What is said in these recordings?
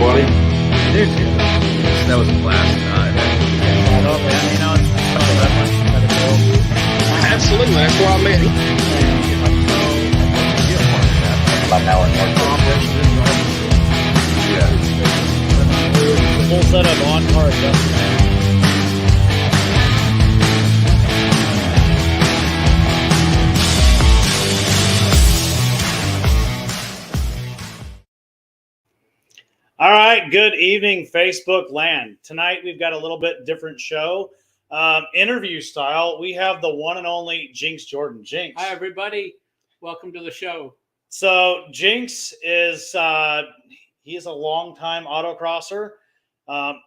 funny? Dude, that was a blast. Absolutely, that's why I met him. I'm now in Yeah. Full set of on-car adjustments. All right, good evening, Facebook land. Tonight we've got a little bit different show. Interview style, we have the one and only Jinx Jordan. Jinx. Hi, everybody. Welcome to the show. So Jinx is he is a longtime autocrosser,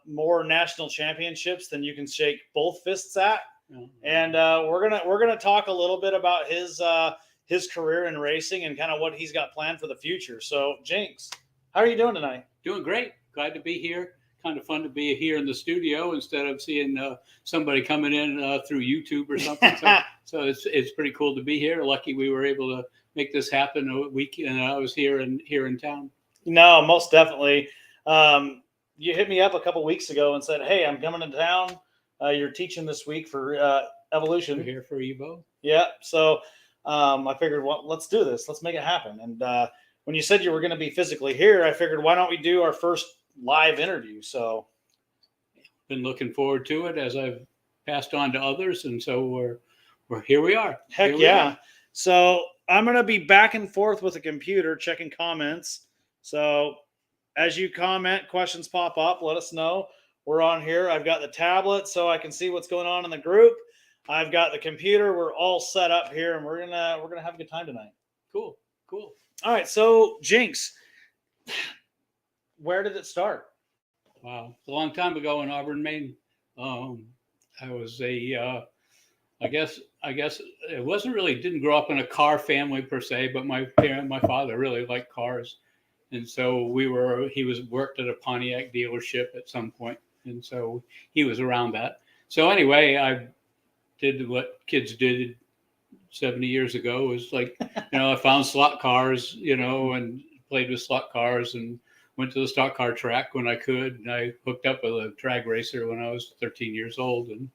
more national championships than you can shake both fists at. Mm-hmm. And we're gonna talk a little bit about his career in racing and kind of what he's got planned for the future. So Jinx, how are you doing tonight? Doing great. Glad to be here. Kind of fun to be here in the studio instead of seeing somebody coming in through YouTube or something. So it's pretty cool to be here. Lucky we were able to make this happen a week, and I was here in town. No, most definitely. You hit me up a couple weeks ago and said, "Hey, I'm coming to town. You're teaching this week for Evolution." We're here for Evo. Yeah. So I figured, well, let's do this. Let's make it happen. And when you said you were going to be physically here, I figured, why don't we do our first live interview? So been looking forward to it as I've passed on to others, and so we're here. We are. Heck yeah. So I'm going to be back and forth with the computer checking comments. So as you comment, questions pop up, let us know. We're on here. I've got the tablet so I can see what's going on in the group. I've got the computer. We're all set up here, and we're gonna have a good time tonight. Cool. All right. So Jinx, where did it start? Wow, a long time ago in Auburn, Maine. I was I guess it wasn't really, didn't grow up in a car family per se, but my father really liked cars. And so he worked at a Pontiac dealership at some point. And so he was around that. So anyway, I did what kids did 70 years ago, was like, I found slot cars, and played with slot cars and went to the stock car track when I could. And I hooked up with a drag racer when I was 13 years old, and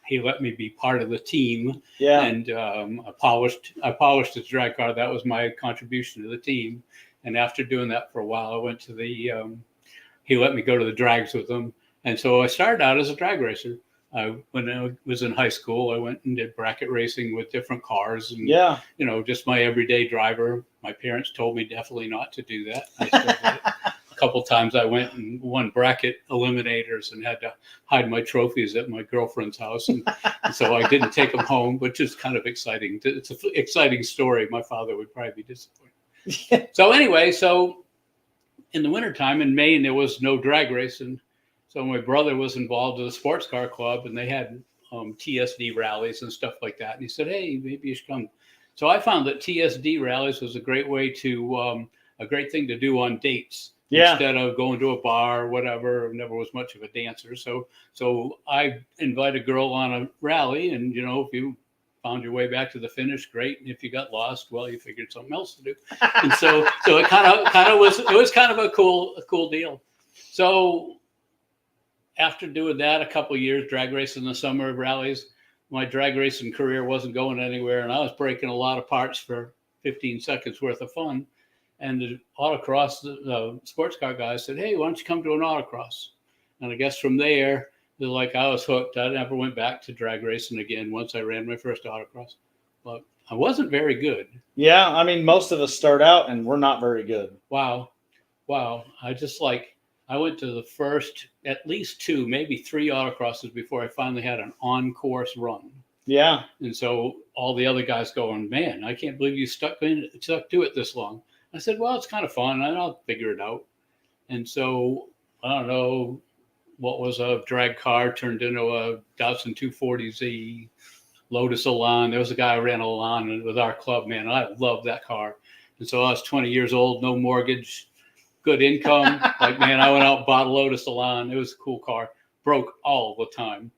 he let me be part of the team. Yeah. And I polished his drag car. That was my contribution to the team. And after doing that for a while, I went to he let me go to the drags with him. And so I started out as a drag racer. When I was in high school, I went and did bracket racing with different cars, and just my everyday driver. My parents told me definitely not to do that. I still did it. A couple times I went and won bracket eliminators and had to hide my trophies at my girlfriend's house, and so I didn't take them home, which is kind of exciting. It's an exciting story. My father would probably be disappointed. So anyway, in the wintertime in Maine, there was no drag racing. So my brother was involved in a sports car club, and they had TSD rallies and stuff like that. And he said, "Hey, maybe you should come." So I found that TSD rallies was a great thing to do on dates. Yeah. Instead of going to a bar or whatever. I never was much of a dancer. So I invite a girl on a rally, and if you found your way back to the finish, great. And if you got lost, well, you figured something else to do. And so it was kind of a cool deal. So after doing that a couple of years, drag racing in the summer rallies, my drag racing career wasn't going anywhere, and I was breaking a lot of parts for 15 seconds worth of fun. And the autocross, the sports car guys said, "Hey, why don't you come to an autocross?" And I guess from there, they're like, I was hooked. I never went back to drag racing again once I ran my first autocross. But I wasn't very good. Yeah, I mean, most of us start out and we're not very good. Wow. I went to the first, at least 2, maybe 3 autocrosses before I finally had an on-course run. Yeah. And so all the other guys going, "Man, I can't believe you stuck to it this long." I said, "Well, it's kind of fun, and I'll figure it out." And so, I don't know, what was a drag car turned into a Datsun 240Z, Lotus Elan. There was a guy who ran a Elan with our club, man. I loved that car. And so I was 20 years old, no mortgage, good income. Like, man, I went out and bought a Lotus Elan. It was a cool car. Broke all the time.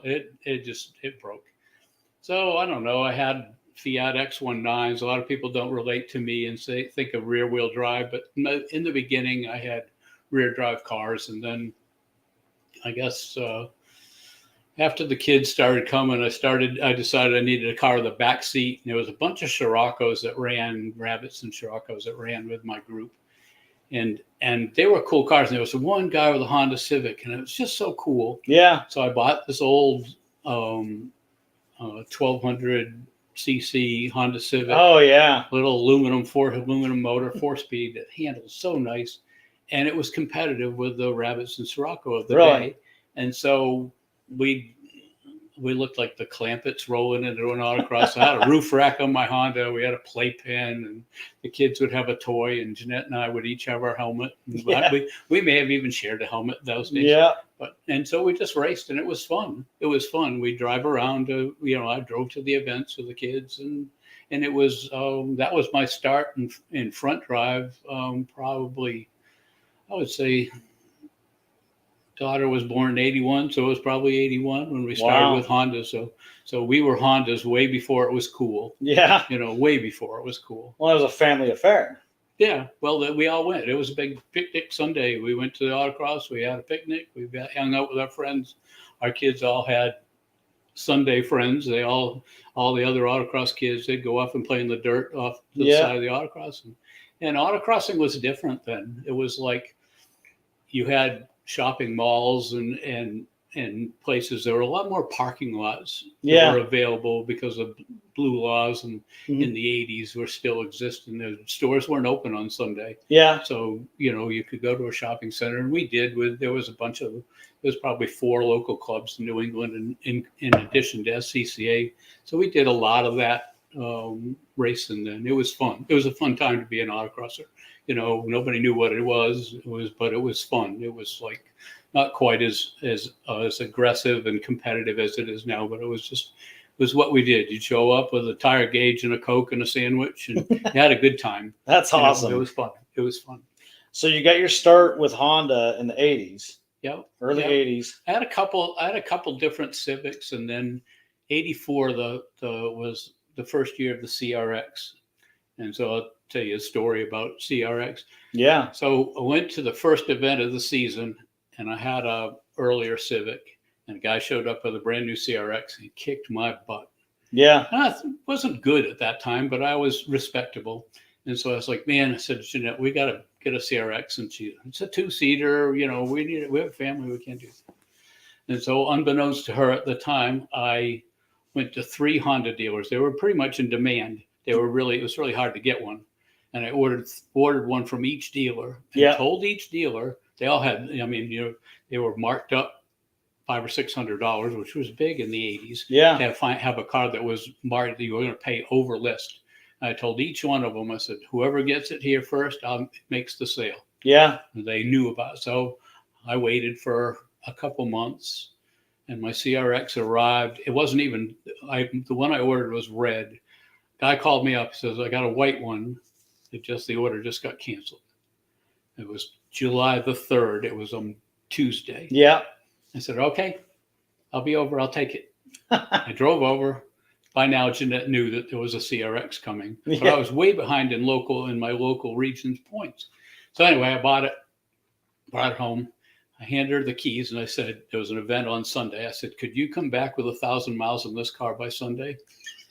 It broke. So I don't know. I had Fiat X19s. A lot of people don't relate to me and think of rear wheel drive, but in the beginning I had rear drive cars, and then I guess after the kids started coming, I decided I needed a car with a back seat, and there was a bunch of Scirocco's that ran, Rabbits and Scirocco's that ran with my group, and they were cool cars. And there was one guy with a Honda Civic, and it was just so cool. Yeah. So I bought this old 1200 cc Honda Civic. Oh yeah. Little aluminum motor, 4-speed that handled so nice, and it was competitive with the Rabbits and Scirocco of the day. And so we looked like the Clampetts rolling into an autocross. I had a roof rack on my Honda. We had a playpen, and the kids would have a toy, and Jeanette and I would each have our helmet. Yeah. We may have even shared a helmet those days. Yeah. And so we just raced, and it was fun. It was fun. We drive around to, I drove to the events with the kids, and it was that was my start in front drive. Probably, I would say, daughter was born in 81, so it was probably 81 when we started with Honda. So we were Hondas way before it was cool. Yeah. Way before it was cool. Well, it was a family affair. Yeah. Well, we all went. It was a big picnic Sunday. We went to the autocross. We had a picnic. We hung out with our friends. Our kids all had Sunday friends. All the other autocross kids, they'd go off and play in the dirt off the side of the autocross. And autocrossing was different then. It was like you had shopping malls and places. There were a lot more parking lots that were available because of blue laws, and in the 80s were still existing. The stores weren't open on Sunday. Yeah. So, you could go to a shopping center, and we did. There was probably 4 local clubs in New England in addition to SCCA. So we did a lot of that racing then. It was fun. It was a fun time to be an autocrosser. Nobody knew what it was. But it was fun. It was like not quite as aggressive and competitive as it is now, but it was what we did. You'd show up with a tire gauge and a Coke and a sandwich, and you had a good time. That's awesome. It was fun. It was fun. So you got your start with Honda in the 80s. Yep. Early 80s. I had a couple different Civics, and then 84 was the first year of the CRX. And so I'll tell you a story about CRX. Yeah. So I went to the first event of the season, and I had a earlier Civic, and a guy showed up with a brand new CRX, and he kicked my butt. Yeah. And I wasn't good at that time, but I was respectable. And so I was like, man, I said, Jeanette, we got to get a CRX. And it's a 2-seater, we have a family, we can't do that. And so unbeknownst to her at the time, I went to 3 Honda dealers. They were pretty much in demand. It was really hard to get one. And I ordered one from each dealer, and told each dealer, they all had, they were marked up $500 or $600, which was big in the 80s. Yeah. To have a car that was marked that you were going to pay over list. And I told each one of them, I said, whoever gets it here first makes the sale. Yeah. And they knew about it. So I waited for a couple months, and my CRX arrived. It wasn't even, the one I ordered was red. Guy called me up, says, I got a white one. The order just got canceled. It was July the 3rd. It was on Tuesday. Yeah. I said, okay, I'll be over. I'll take it. I drove over. By now, Jeanette knew that there was a CRX coming, but I was way behind in my local region's points. So anyway, I bought it, brought it home. I handed her the keys, and I said, there was an event on Sunday. I said, could you come back with 1,000 miles in this car by Sunday?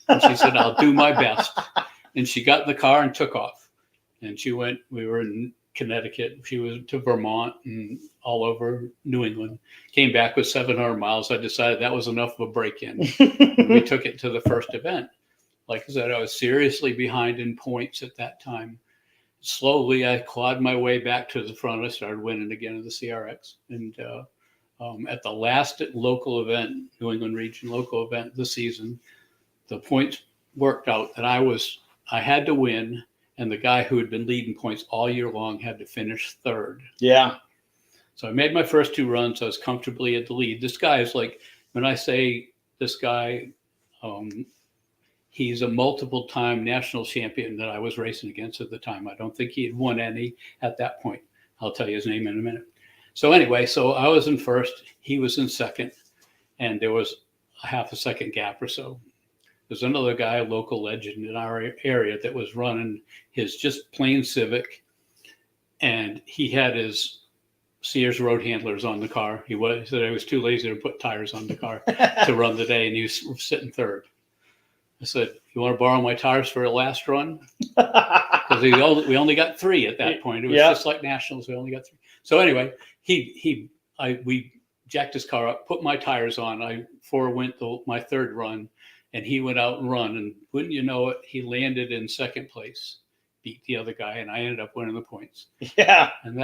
And she said, I'll do my best. And she got in the car and took off. And we were in Connecticut. She was to Vermont and all over New England. Came back with 700 miles. I decided that was enough of a break-in. We took it to the first event. Like I said, I was seriously behind in points at that time. Slowly, I clawed my way back to the front. I started winning again in the CRX. And at the last local event, New England region local event of the season, the points worked out that I had to win. And the guy who had been leading points all year long had to finish 3rd. Yeah. So I made my first 2 runs. I was comfortably at the lead. This guy is like, when I say this guy, he's a multiple-time national champion that I was racing against at the time. I don't think he had won any at that point. I'll tell you his name in a minute. So anyway, I was in first. He was in second. And there was a half a second gap or so. There's another guy, a local legend in our area, that was running his just plain Civic, and he had his Sears road handlers on the car. He said I was too lazy to put tires on the car to run the day, and he was sitting third. I said, "You want to borrow my tires for a last run?" Because we only got 3 at that point. It was just like nationals. We only got 3. So anyway, we jacked his car up, put my tires on. I forewent my third run, and he went out and run. And wouldn't you know it, he landed in second place, beat the other guy, and I ended up winning the points. Yeah. And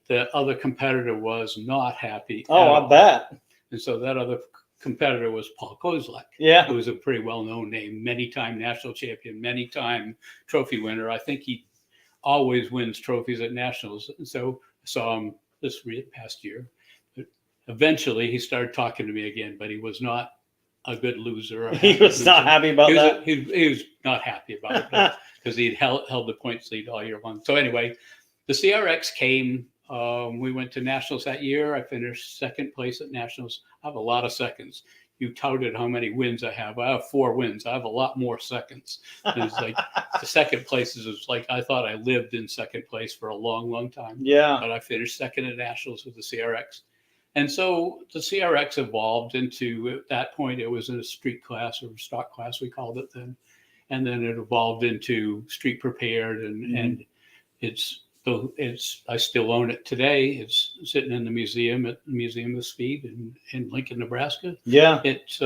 the other competitor was not happy. Oh, I bet. And so that other competitor was Paul Kozlak. Yeah. Who was a pretty well-known name, many-time national champion, many-time trophy winner. I think he always wins trophies at nationals. And so I saw him this past year. But eventually, he started talking to me again, but he was not a good loser. He was not happy about that. He was not happy about it because he'd held the points lead all year long. So anyway, the CRX came. We went to nationals that year. I finished second place at nationals. I have a lot of seconds. You touted how many wins I have. I have 4 wins. I have a lot more seconds. And it's like the second place is like I thought I lived in second place for a long, long time. Yeah. But I finished second at nationals with the CRX. And so the CRX evolved into, at that point, it was in a street class or stock class, we called it then. And then it evolved into street prepared, and I still own it today. It's sitting in the museum at the Museum of Speed in Lincoln, Nebraska. Yeah. It's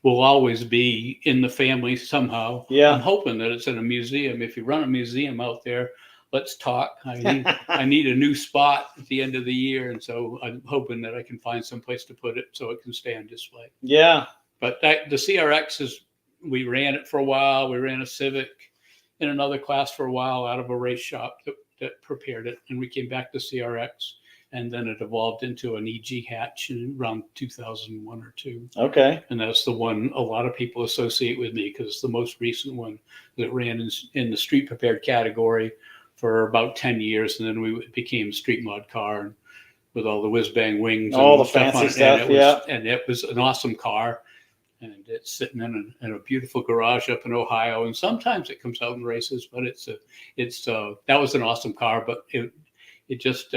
will always be in the family somehow. Yeah. I'm hoping that it's in a museum. If you run a museum out there, let's talk. I need a new spot at the end of the year, and so I'm hoping that I can find some place to put it so it can stay on display. Yeah. But the CRX we ran it for a while. We ran a Civic in another class for a while out of a race shop that prepared it. And we came back to CRX, and then it evolved into an EG hatch in around 2001 or 2. Okay. And that's the one a lot of people associate with me because it's the most recent one that ran in the street prepared category for about 10 years. And then we became street mod car and with all the whiz bang wings. All and the stuff fancy on it. stuff. And it was an awesome car. And it's sitting in a beautiful garage up in Ohio. And sometimes it comes out in races, but that was an awesome car. But we just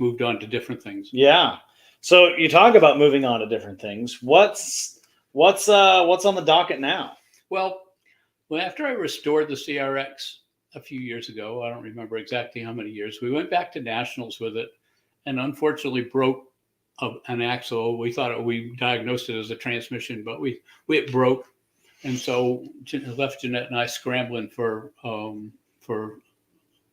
moved on to different things. Yeah. So you talk about moving on to different things. What's on the docket now? Well, after I restored the CRX a few years ago, I don't remember exactly how many years, we went back to nationals with it, and unfortunately broke an axle. We we diagnosed it as a transmission, but it broke, and so left Jeanette and I scrambling for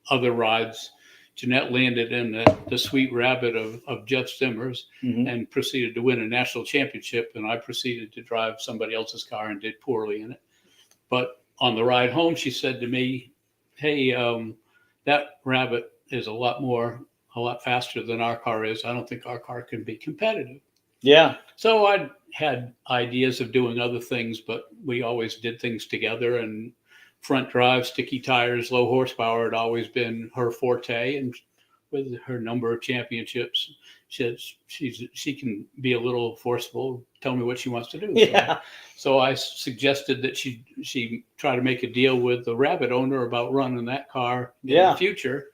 other rides. Jeanette landed in the Sweet Rabbit of Jeff Zimmer's and proceeded to win a national championship, and I proceeded to drive somebody else's car and did poorly in it. But on the ride home, she said to me, "Hey, that Rabbit is a lot faster than our car is. I don't think our car can be competitive." Yeah. So I had ideas of doing other things, but we always did things together, and front drive, sticky tires, low horsepower had always been her forte. And with her number of championships, she can be a little forceful, tell me what she wants to do. Yeah. So I suggested that she try to make a deal with the Rabbit owner about running that car in the future.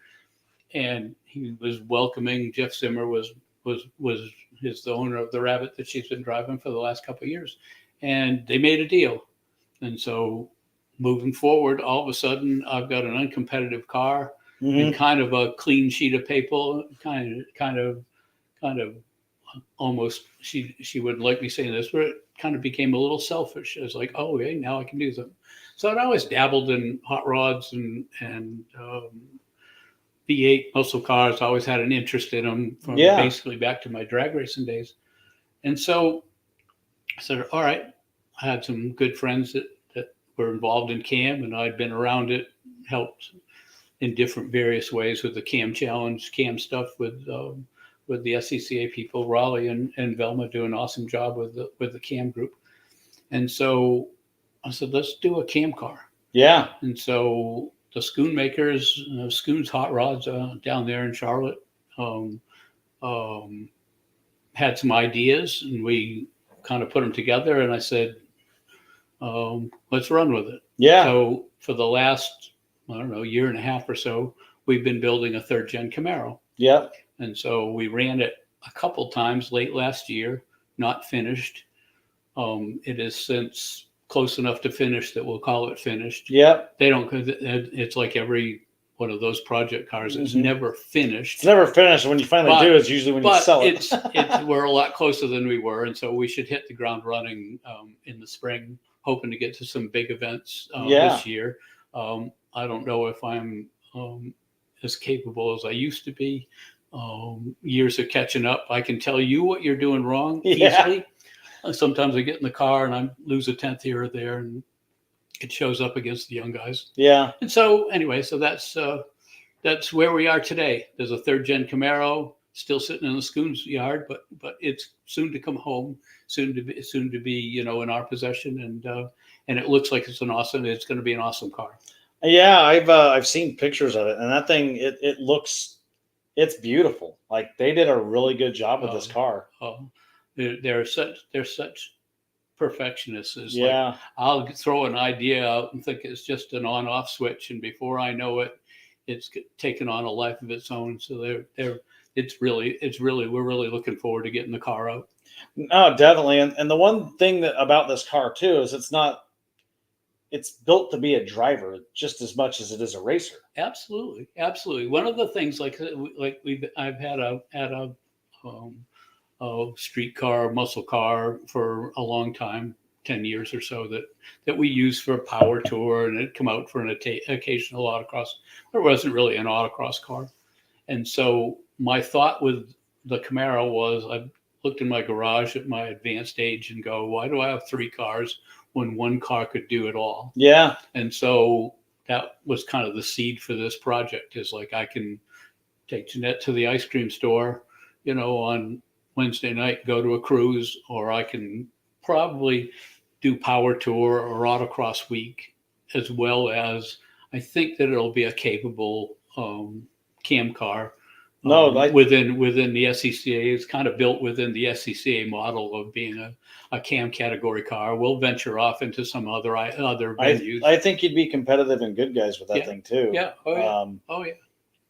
And he was welcoming. Jeff Zimmer was the owner of the Rabbit that she's been driving for the last couple of years, and they made a deal. And so moving forward, all of a sudden I've got an uncompetitive car and kind of a clean sheet of paper, kind of almost, she wouldn't like me saying this, but it kind of became a little selfish. I was like, oh, hey, now I can do something. So I'd always dabbled in hot rods and V8 muscle cars. I always had an interest in them from basically back to my drag racing days. And so I said, all right, I had some good friends that were involved in CAM, and I'd been around it, helped in different various ways with the CAM challenge, CAM stuff with the SCCA people. Raleigh and Velma do an awesome job with the CAM group. And so I said, let's do a CAM car. Yeah. And so the Schoon makers, Schoon's Hot Rods down there in Charlotte, had some ideas, and we kind of put them together, and I said, let's run with it. Yeah. So for the last, I don't know, year and a half or so, we've been building a 3rd gen Camaro. Yep. And so we ran it a couple times late last year, not finished. It is since close enough to finish that we'll call it finished. Yep. They don't, it's like every one of those project cars. It's never finished. It's never finished. When you finally do, it's usually when you sell it. We're a lot closer than we were. And so we should hit the ground running in the spring, hoping to get to some big events this year. I don't know if I'm as capable as I used to be. Years of catching up. I can tell you what you're doing wrong easily. Sometimes I get in the car and I lose a 10th here or there, and it shows up against the young guys. Yeah. And so anyway, so that's where we are today. There's a 3rd gen Camaro still sitting in the Schoon's yard, but it's soon to come home, soon to be in our possession, and it looks like it's going to be an awesome car. Yeah, I've seen pictures of it, and that thing it's beautiful. Like, they did a really good job with this car. They're such perfectionists. It's like, I'll throw an idea out and think it's just an on-off switch, and before I know it, it's taken on a life of its own. So we're really looking forward to getting the car out. No, definitely. And the one thing about this car too is it's built to be a driver just as much as it is a racer. Absolutely. One of the things I've had a street car, muscle car for a long time, 10 years or so, that we use for a power tour, and it come out for an occasional autocross. There wasn't really an autocross car. And so my thought with the Camaro was, I looked in my garage at my advanced age and go, why do I have 3 cars when one car could do it all? Yeah. And so that was kind of the seed for this project, is like, I can take Jeanette to the ice cream store, on Wednesday night, go to a cruise, or I can probably do power tour or autocross week, as well as I think that it'll be a capable cam car. Within the SCCA. It's kind of built within the SCCA model of being a cam category car. We'll venture off into some other venues. I think you'd be competitive in Good Guys with that thing too. Yeah. Oh yeah.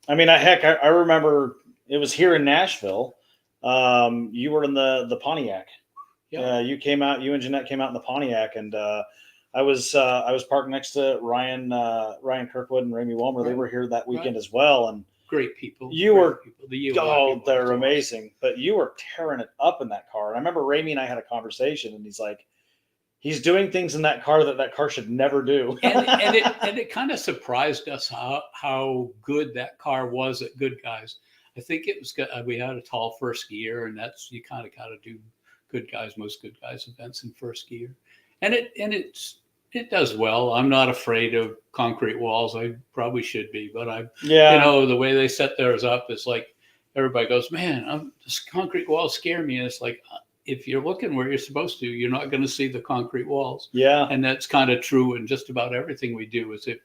I mean, I remember it was here in Nashville. You were in the Pontiac. Yeah. You and Jeanette came out in the Pontiac, and I was parked next to Ryan Kirkwood and Ramey Wilmer. Right. They were here that weekend as well, and great people. They're amazing. But you were tearing it up in that car. And I remember Ramey and I had a conversation, and he's like, he's doing things in that car that car should never do. and it kind of surprised us how good that car was at Good Guys. I think it was we had a tall first gear, and you kind of got to do most Good Guys events in first gear, and it does well. I'm not afraid of concrete walls. I probably should be, but the way they set theirs up is like, everybody goes, man, this concrete walls scare me. And it's like, if you're looking where you're supposed to, you're not going to see the concrete walls. Yeah. And that's kind of true in just about everything we do. Is if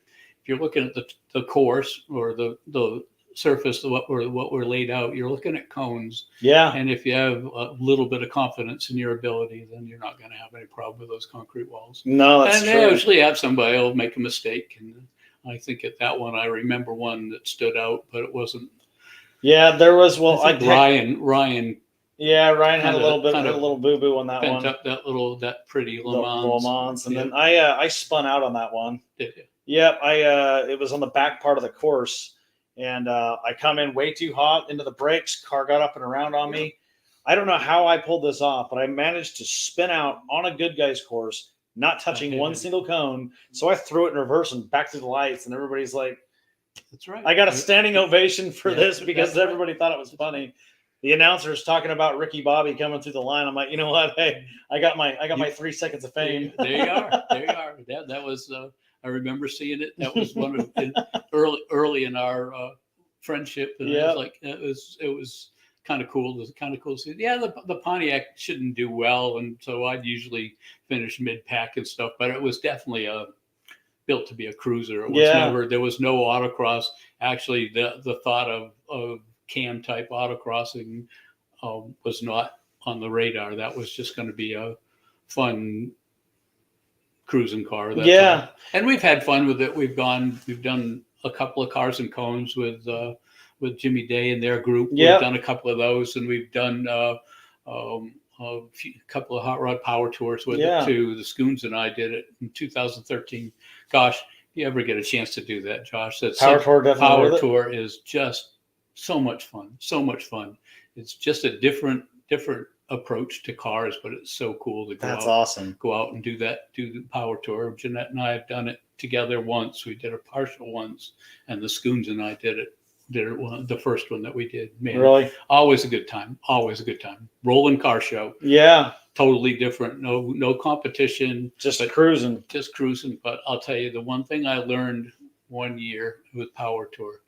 you're looking at the course or the surface of what we're laid out, you're looking at cones. Yeah. And if you have a little bit of confidence in your ability, then you're not going to have any problem with those concrete walls. No, that's true. And they usually have somebody who'll make a mistake. And I think at that one, I remember one that stood out, but it wasn't. Yeah, there was. Well, Ryan. Yeah, Ryan had a little boo-boo on that one. Up that pretty Le Mans. And then I spun out on that one. Did you? Yep. It was on the back part of the course. And I come in way too hot into the brakes. Car got up and around on me. I don't know how I pulled this off, but I managed to spin out on a Good Guys course, not touching one single cone. So I threw it in reverse and back to the lights, and everybody's like, "That's right." I got a standing ovation for this because everybody thought it was funny. The announcer's talking about Ricky Bobby coming through the line. I'm like, you know what? Hey, I got my 3 seconds of fame. There you are. That was. I remember seeing it. That was one of early in our friendship, and it was kind of cool. It was kind of cool to see. Yeah, the Pontiac shouldn't do well, and so I'd usually finish mid pack and stuff. But it was definitely built to be a cruiser. It was there was no autocross. Actually, the thought of cam type autocrossing was not on the radar. That was just going to be a fun cruising car. That's Yeah. all. And we've had fun with it. We've done a couple of Cars and Cones with Jimmy Day and their group. Yep. We've done a couple of those, and we've done a couple of hot rod power tours with Yeah. it too. The Scoons and I did it in 2013. Gosh, if you ever get a chance to do that, Josh, Power Tour is just so much fun. So much fun. It's just a different approach to cars, but it's so cool to go out and do the Power Tour. Jeanette and I have done it together once. We did a partial once, and the Scoons and I did it the first one that we did. Man, really, always a good time. Rolling car show. Yeah, totally different. No competition. Just cruising. But I'll tell you, the one thing I learned one year with Power Tour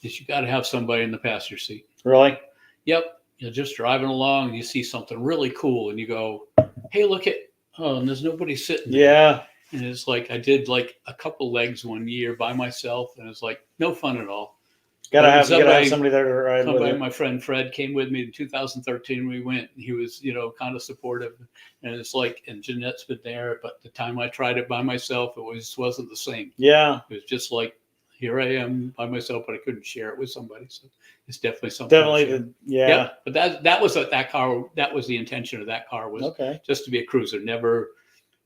is you got to have somebody in the passenger seat. Really? Yep. You're just driving along and you see something really cool and you go, hey, look at, and there's nobody sitting there. Yeah. And it's like, I did like a couple legs one year by myself and it's like, no fun at all. Gotta have somebody there to ride with you. My friend Fred came with me in 2013. We went and he was, kind of supportive. And it's like, and Jeanette's been there, but the time I tried it by myself, it wasn't the same. Yeah. It was just like, here I am by myself, but I couldn't share it with somebody. So it's definitely something. Yeah. But that was that car. That was the intention of that car, was just to be a cruiser. Never,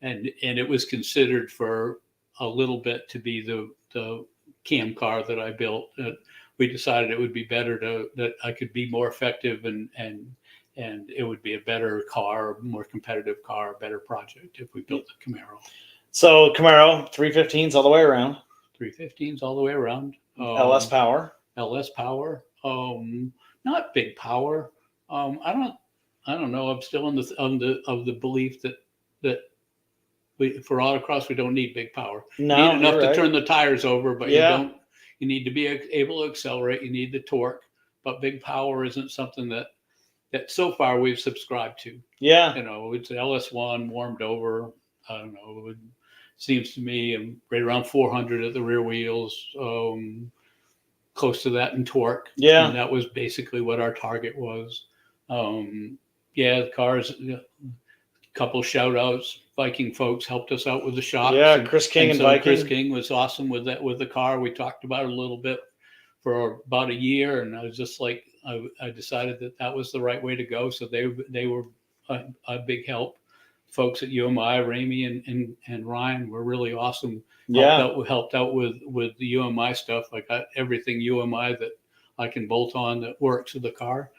and it was considered for a little bit to be the cam car that I built. We decided it would be better that I could be more effective and it would be a better car, more competitive car, a better project if we built the Camaro. So Camaro 315s all the way around. 315s all the way around. LS power. Not big power. I don't know. I'm still of the belief that for autocross we don't need big power. No, you need enough to turn the tires over, but you need to be able to accelerate. You need the torque, but big power isn't something that so far we've subscribed to. Yeah. It's LS1 warmed over. I don't know. It seems to me I'm right around 400 at the rear wheels, close to that in torque. Yeah. And that was basically what our target was. The cars, a couple shout outs. Viking folks helped us out with the shocks. Yeah, Chris King and Viking. Chris King was awesome with the car. We talked about it a little bit for about a year, and I was just like, I decided that was the right way to go. So they were a big help. Folks at UMI, Ramey and Ryan were really awesome. Helped out with the UMI stuff. I got everything UMI that I can bolt on that works with the car.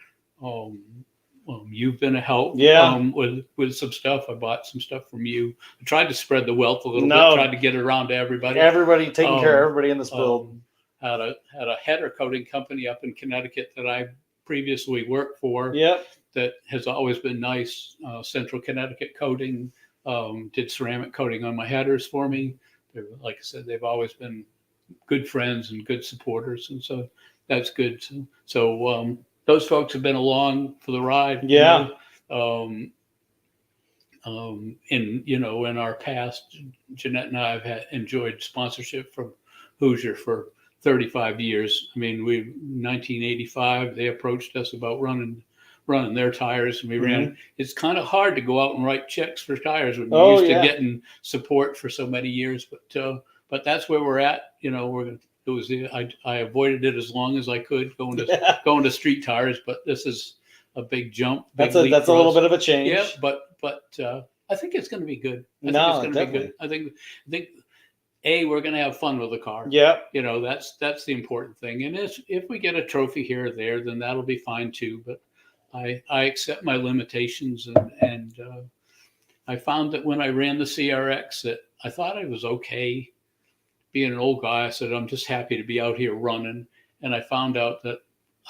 You've been a help with some stuff. I bought some stuff from you. I tried to spread the wealth a little bit, tried to get it around to everybody. Everybody taking care of everybody in this build. Had a header coating company up in Connecticut that I previously worked for. Yep. That has always been nice. Central Connecticut Coating did ceramic coating on my headers for me. Like I said, they've always been good friends and good supporters, and so that's good. So those folks have been along for the ride. Yeah. In our past, Jeanette and I have enjoyed sponsorship from Hoosier for 35 years. I mean, 1985, they approached us about running their tires, and we ran. It's kind of hard to go out and write checks for tires when you're used to getting support for so many years. But that's where we're at. I avoided it as long as I could going to street tires, but this is a big jump. That's a little bit of a change. Yeah, but I think it's going to be good. I think we're going to have fun with the car. Yeah. That's the important thing. And if we get a trophy here or there, then that'll be fine too. But I accept my limitations, and I found that when I ran the CRX that I thought I was okay. Being an old guy, I said, I'm just happy to be out here running. And I found out that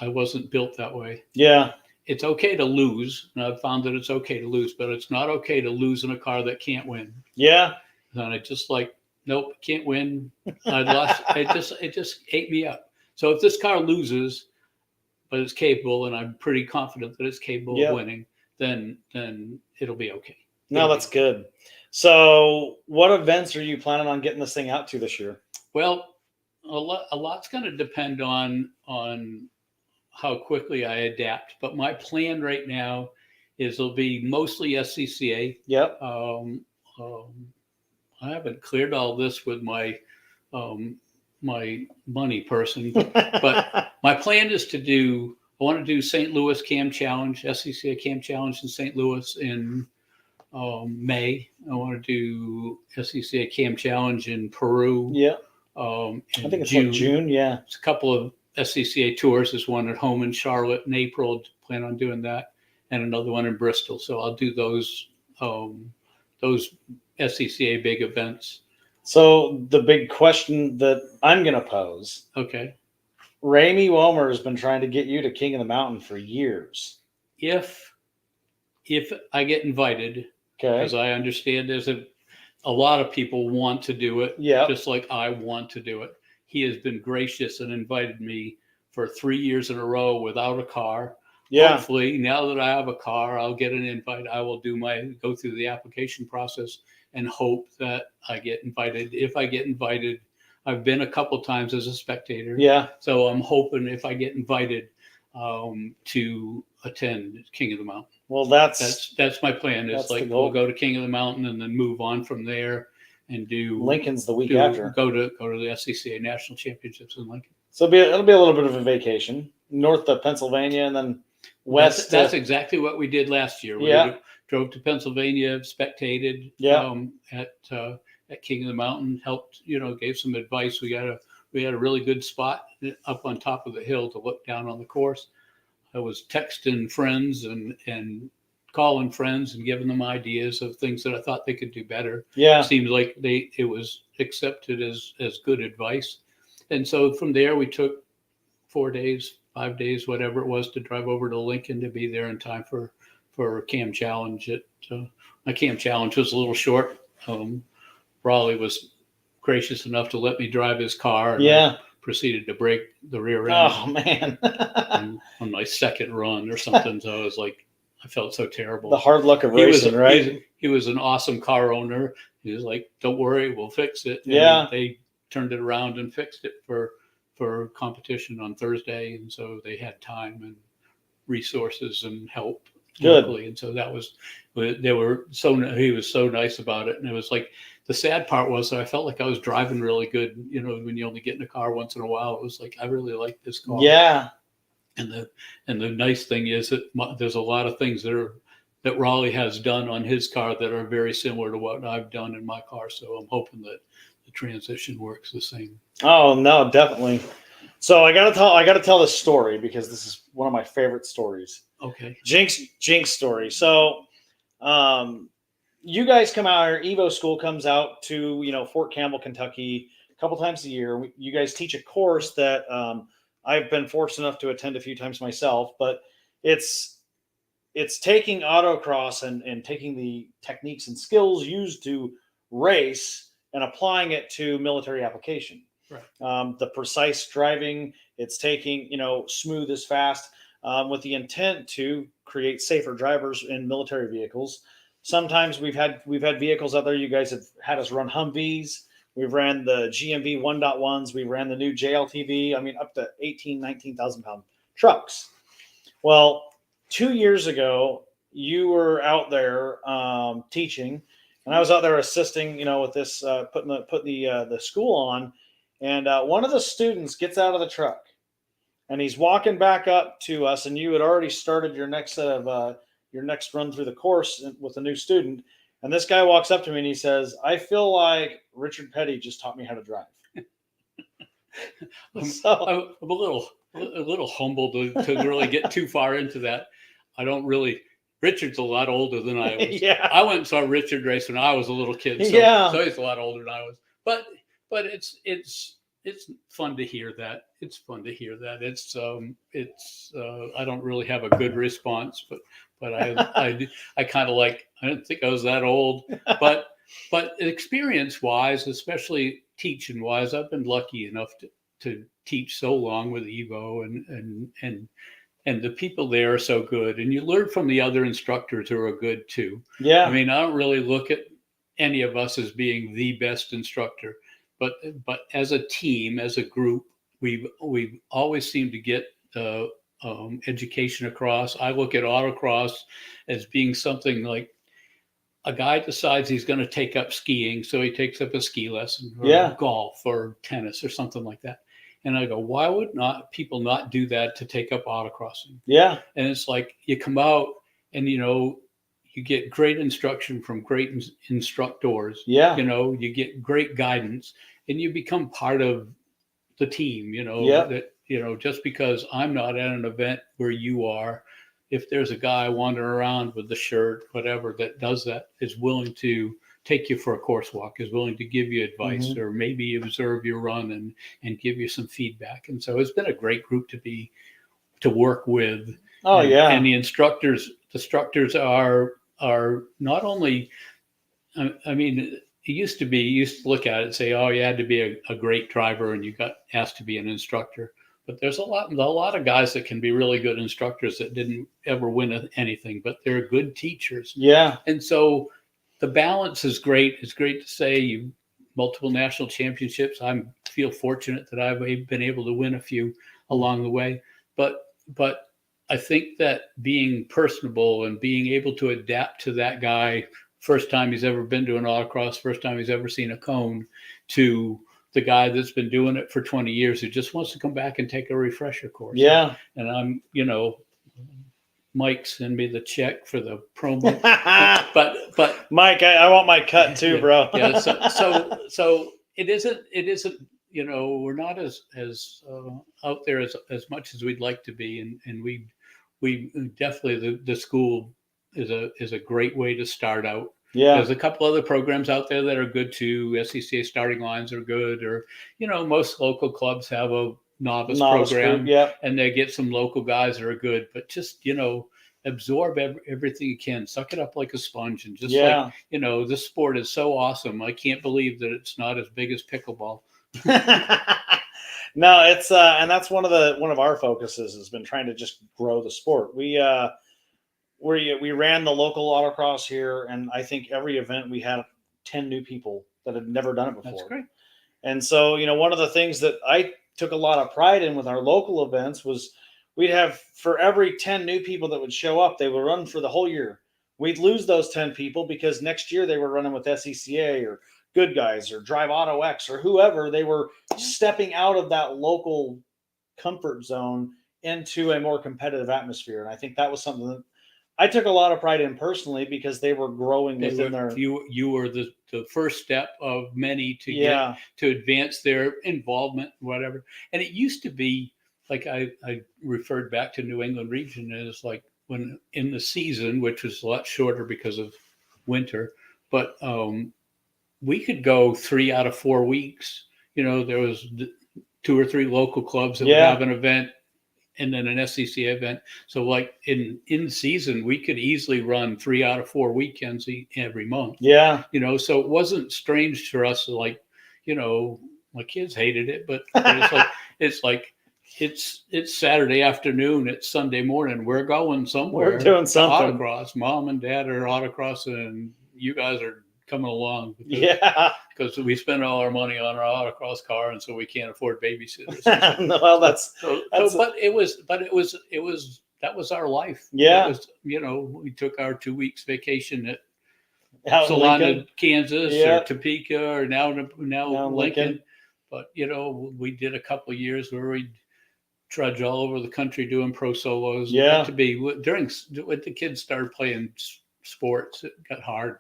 I wasn't built that way. Yeah. It's okay to lose. And I've found that it's okay to lose, but it's not okay to lose in a car that can't win. Yeah. And I just nope, can't win. I lost. It just ate me up. So if this car loses, but it's capable, and I'm pretty confident that it's capable of winning, then it'll be okay. No, that's good. So what events are you planning on getting this thing out to this year? Well, a lot's going to depend on how quickly I adapt. But my plan right now is it'll be mostly SCCA. Yep. I haven't cleared all this with my my money person, but my plan is to do. I want to do St. Louis Cam Challenge, SCCA Cam Challenge in St. Louis in May. I want to do SCCA Cam Challenge in Peru. Yeah. I I think it's June. June. Yeah. It's a couple of SCCA tours. There's one at home in Charlotte in April. Plan on doing that, and another one in Bristol. So I'll do those SCCA big events. So the big question that I'm going to pose. Okay. Ramey Womer has been trying to get you to King of the Mountain for years. If I get invited, okay, because I understand there's a lot of people want to do it, yeah, just like I want to do it. He has been gracious and invited me for 3 years in a row without a car. Yeah. Hopefully, now that I have a car, I'll get an invite. I will go through the application process and hope that I get invited. If I get invited, I've been a couple times as a spectator. Yeah. So I'm hoping if I get invited to attend King of the Mountain. Well, that's my plan. It's like we'll go to King of the Mountain and then move on from there and do Lincoln's the week after. Go to the SCCA National Championships in Lincoln. So it'll be a little bit of a vacation north of Pennsylvania and then west. That's exactly what we did last year. We drove to Pennsylvania, spectated at King of the Mountain, helped, gave some advice. We had a really good spot up on top of the hill to look down on the course. I was texting friends and calling friends and giving them ideas of things that I thought they could do better. Yeah. It seemed like it was accepted as good advice. And so from there we took 4 days, 5 days, whatever it was, to drive over to Lincoln to be there in time for Cam Challenge. My Cam Challenge was a little short. Raleigh was gracious enough to let me drive his car. And I proceeded to break the rear end. Oh man! on my second run or something. So I was like, I felt so terrible. The hard luck of racing, right? He was an awesome car owner. He was like, "Don't worry, we'll fix it." And they turned it around and fixed it for competition on Thursday, and so they had time and resources and help locally. And so he was so nice about it. And it was like, the sad part was that I felt like I was driving really good. When you only get in a car once in a while, it was like, I really like this car. Yeah. And the nice thing is that there's a lot of things that Raleigh has done on his car that are very similar to what I've done in my car. So I'm hoping that the transition works the same. Oh no, definitely. So I gotta tell this story because this is one of my favorite stories. Okay. Jinx story. So, you guys come out here. Evo School comes out to Fort Campbell, Kentucky, a couple times a year. You guys teach a course that I've been fortunate enough to attend a few times myself, but it's taking autocross and taking the techniques and skills used to race and applying it to military application. Right. The precise driving, it's taking smooth as fast, with the intent to create safer drivers in military vehicles. Sometimes we've had vehicles out there. You guys have had us run Humvees. We've ran the GMV 1.1s. We ran the new JLTV. I mean, up to 19,000 pound trucks. Well, 2 years ago, you were out there teaching, and I was out there assisting, with this putting the school on. And one of the students gets out of the truck, and he's walking back up to us. And you had already started your next set of your next run through the course with a new student. And this guy walks up to me and he says, "I feel like Richard Petty just taught me how to drive." I'm a little humbled to really get too far into that. Richard's a lot older than I was. Yeah. I went and saw Richard race when I was a little kid. So, so he's a lot older than I was. But it's fun to hear that. It's fun to hear that. I don't really have a good response, but I kind of like, I didn't think I was that old, but experience wise, especially teaching wise, I've been lucky enough to teach so long with Evo, and the people there are so good, and you learn from the other instructors who are good too. Yeah. I mean, I don't really look at any of us as being the best instructor, but as a team, as a group, we've always seemed to get education across. I look at autocross as being something like a guy decides he's going to take up skiing, so he takes up a ski lesson, or golf, or tennis, or something like that. And I go, why would not people not do that to take up autocrossing? Yeah. And it's like you come out and you get great instruction from great instructors. Yeah. You get great guidance, and you become part of the team. That just because I'm not at an event where you are, if there's a guy wandering around with the shirt, whatever, that does that, is willing to take you for a course walk, is willing to give you advice, or maybe observe your run and give you some feedback. And so it's been a great group to work with. Oh, yeah. And the instructors are not only, I mean, you used to look at it and say, oh, you had to be a great driver and you got asked to be an instructor. But there's a lot of guys that can be really good instructors that didn't ever win anything, but they're good teachers. Yeah. And so the balance is great. It's great to say multiple national championships. I feel fortunate that I've been able to win a few along the way. But I think that being personable and being able to adapt to that guy, first time he's ever been to an autocross, first time he's ever seen a cone, to the guy that's been doing it for 20 years who just wants to come back and take a refresher course. Yeah. And I'm, Mike send me the check for the promo. but Mike, I want my cut too, bro. Yeah. So it isn't, we're not as out there as much as we'd like to be. And we definitely, the school is a great way to start out. Yeah. There's a couple other programs out there that are good too. SCCA starting lines are good, or, most local clubs have a novice program, and they get some local guys that are good, but just, absorb everything you can, suck it up like a sponge. And just this sport is so awesome. I can't believe that it's not as big as pickleball. No, it's, and that's one of our focuses has been trying to just grow the sport. We ran the local autocross here, and I think every event we had 10 new people that had never done it before. That's great. And so, one of the things that I took a lot of pride in with our local events was we'd have, for every 10 new people that would show up, they would run for the whole year. We'd lose those 10 people because next year they were running with SECA or Good Guys or Drive Auto X or whoever. They were stepping out of that local comfort zone into a more competitive atmosphere. And I think that was something that I took a lot of pride in personally, because they were growing within their. You were the first step of many to get to advance their involvement, whatever. And it used to be like I referred back to New England region as like when in the season, which was a lot shorter because of winter, but we could go 3 out of 4 weeks. There was 2 or 3 local clubs that would have an event, and then an SCCA event. So like in season, we could easily run 3 out of 4 weekends every month. Yeah. So it wasn't strange for us. Like, my kids hated it, but it's Saturday afternoon, it's Sunday morning. We're going somewhere. We're doing something. Autocross. Mom and Dad are autocrossing, and you guys are coming along because we spend all our money on our autocross car, and so we can't afford babysitters. Well, but it was that was our life. Yeah. We took our 2 weeks vacation at Salina, Kansas, or Topeka, or now Lincoln. But we did a couple of years where we'd trudge all over the country doing pro solos. Yeah. To be when the kids started playing sports, it got hard.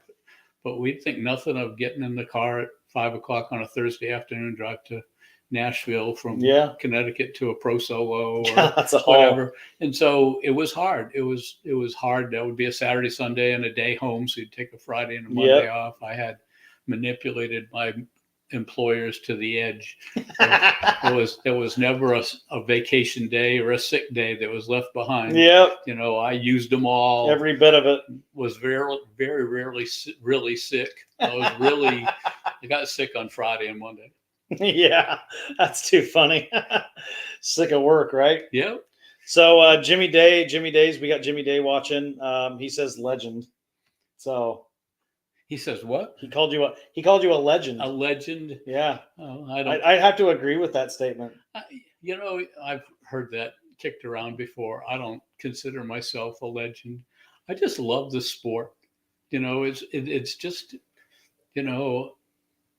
But we'd think nothing of getting in the car at 5 o'clock on a Thursday afternoon, drive to Nashville from Connecticut to a pro solo or whatever. And so it was hard. It was hard. That would be a Saturday, Sunday, and a day home. So you'd take a Friday and a Monday off. I had manipulated my employers to the edge. There was never a vacation day or a sick day that was left behind. I used them all, every bit of it. Was very, very rarely really sick. I got sick on Friday and Monday. Yeah, that's too funny. Sick of work, right? Yeah. So Jimmy Days, we got Jimmy Day watching. He says legend. So he says what? He called you a legend. A legend? Yeah. Oh, I have to agree with that statement. I've heard that kicked around before. I don't consider myself a legend. I just love the sport. It's just,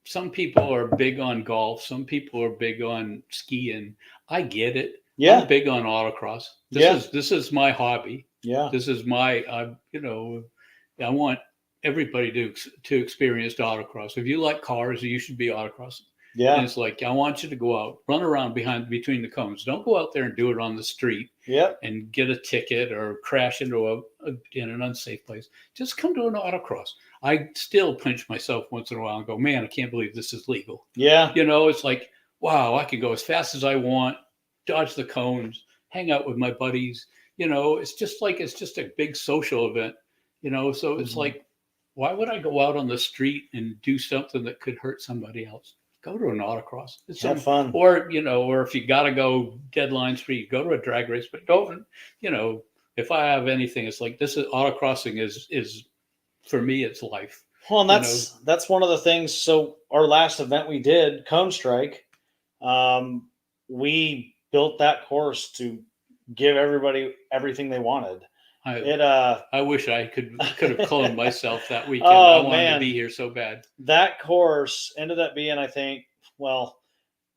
some people are big on golf. Some people are big on skiing. I get it. Yeah. I'm big on autocross. Yeah. This is my hobby. Yeah. This is my, I want everybody to experience autocross. If you like cars, you should be autocrossing. Yeah. And it's like, I want you to go out, run around between the cones. Don't go out there and do it on the street. Yep. And get a ticket or crash into in an unsafe place. Just come to an autocross. I still pinch myself once in a while and go, man, I can't believe this is legal. Yeah. It's like, wow, I can go as fast as I want, dodge the cones, hang out with my buddies. It's just a big social event, so it's like, why would I go out on the street and do something that could hurt somebody else? Go to an autocross. It's have fun. Or if you got to go deadlines free, go to a drag race, but don't, if I have anything, it's like, this is autocrossing is for me, it's life. Well, and that's one of the things. So our last event we did, Cone Strike, we built that course to give everybody everything they wanted. I wish I could have cloned myself that weekend. Oh, I wanted to be here so bad. That course ended up being, I think, well,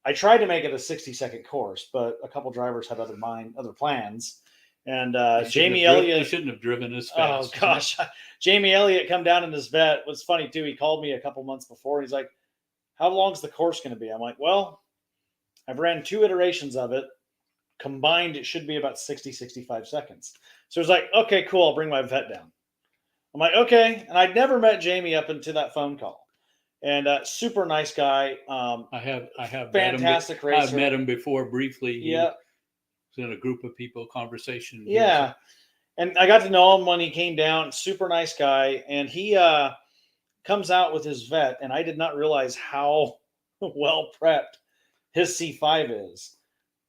I tried to make it a 60-second course, but a couple drivers had other plans. And Jamie Elliott shouldn't have driven as fast. Oh gosh, Jamie Elliott come down in his vet. It was funny too. He called me a couple months before. He's like, "How long's the course going to be?" I'm like, "Well, I've ran 2 iterations of it. Combined, it should be about 60-65 seconds." So it's like, "Okay, cool. I'll bring my vet down." I'm like, "Okay." And I'd never met Jamie up until that phone call. And super nice guy. I have fantastic racer. I've met him before briefly. Yeah. He was in a group of people conversation. Yeah. And I got to know him when he came down. Super nice guy. And he comes out with his vet. And I did not realize how well prepped his C5 is.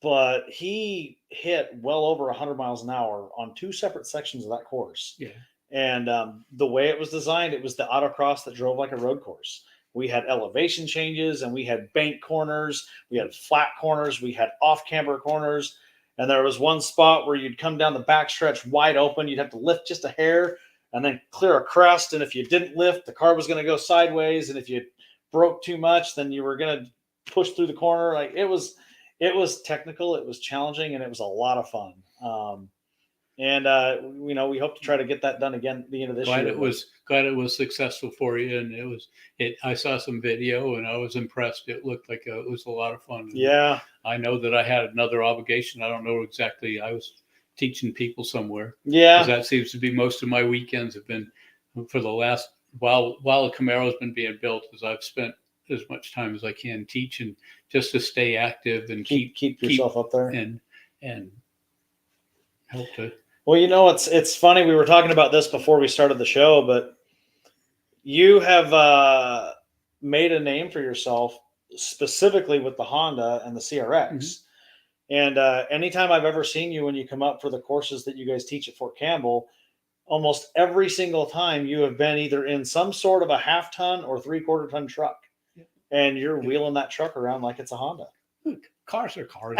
But he hit well over 100 miles an hour on 2 separate sections of that course. Yeah. And the way it was designed, it was the autocross that drove like a road course. We had elevation changes, and we had bank corners. We had flat corners. We had off-camber corners. And there was one spot where you'd come down the backstretch wide open. You'd have to lift just a hair and then clear a crest. And if you didn't lift, the car was going to go sideways. And if you broke too much, then you were going to push through the corner. Like it was technical. It was challenging, and it was a lot of fun. We hope to try to get that done again at the end of this year. Glad it was successful for you, and I saw some video and I was impressed. It looked like it was a lot of fun. Yeah. I know that I had another obligation. I don't know exactly. I was teaching people somewhere. Yeah. That seems to be most of my weekends have been for the last while the Camaro's been being built, as I've spent as much time as I can teaching just to stay active and keep yourself up there and help to. Well, it's funny. We were talking about this before we started the show, but you have made a name for yourself specifically with the Honda and the CRX. Mm-hmm. And anytime I've ever seen you when you come up for the courses that you guys teach at Fort Campbell, almost every single time you have been either in some sort of a 1/2 ton or 3/4 ton truck. Yeah. And you're wheeling that truck around like it's a Honda. Look, cars are cars.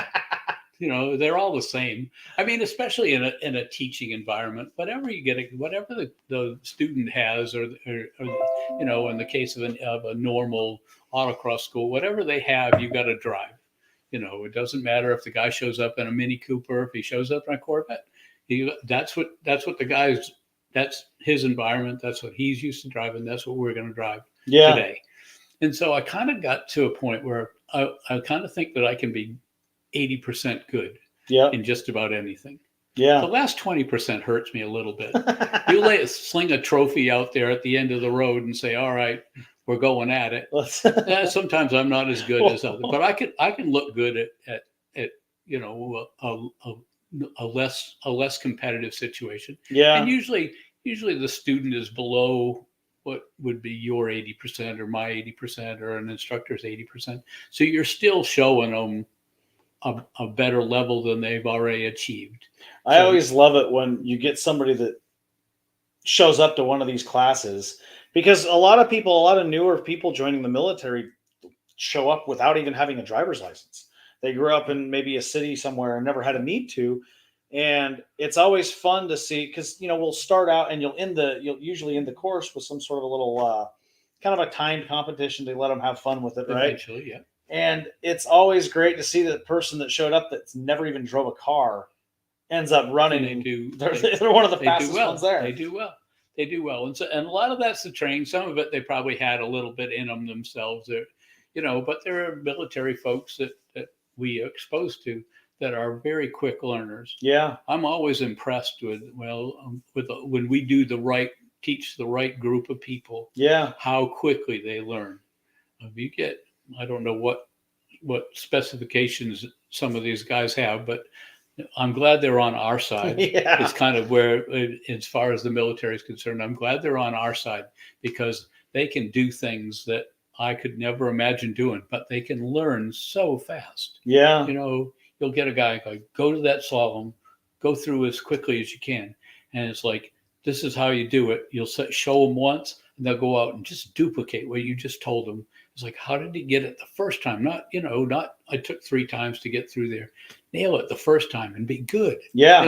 They're all the same. I mean, especially in a teaching environment, whatever the student has, or in the case of a normal autocross school, whatever they have, you got to drive. It doesn't matter if the guy shows up in a Mini Cooper, if he shows up in a Corvette. That's his environment. That's what he's used to driving. That's what we're going to drive today. And so I kind of got to a point where I kind of think that I can be 80% good in just about anything. Yeah. The last 20% hurts me a little bit. You sling a trophy out there at the end of the road and say, all right, we're going at it. Sometimes I'm not as good as others, but I can look good at a less competitive situation. Yeah. And usually the student is below what would be your 80% or my 80% or an instructor's 80%. So you're still showing them a better level than they've already achieved. I always love it when you get somebody that shows up to one of these classes, because a lot of newer people joining the military show up without even having a driver's license. they grew up in maybe a city somewhere and never had a need to. And it's always fun to see because we'll start out and you'll usually end the course with some sort of a little kind of a timed competition to let them have fun with it, right? Eventually, yeah. And it's always great to see the person that showed up that's never even drove a car ends up running. And they're one of the fastest ones there. They do well. They do well. And a lot of that's the training. Some of it they probably had a little bit in them themselves. But there are military folks that we are exposed to that are very quick learners. Yeah. I'm always impressed with when we teach the right group of people. Yeah. How quickly they learn. If you get, I don't know what specifications some of these guys have, but I'm glad they're on our side. Yeah. It's kind of where, as far as the military is concerned, I'm glad they're on our side because they can do things that I could never imagine doing, but they can learn so fast. Yeah. You'll get a guy like, go to that slalom, go through as quickly as you can. And it's like, this is how you do it. You'll show them once and they'll go out and just duplicate what you just told them. It's like, how did he get it the first time? Not I took 3 times to get through there. Nail it the first time and be good. Yeah.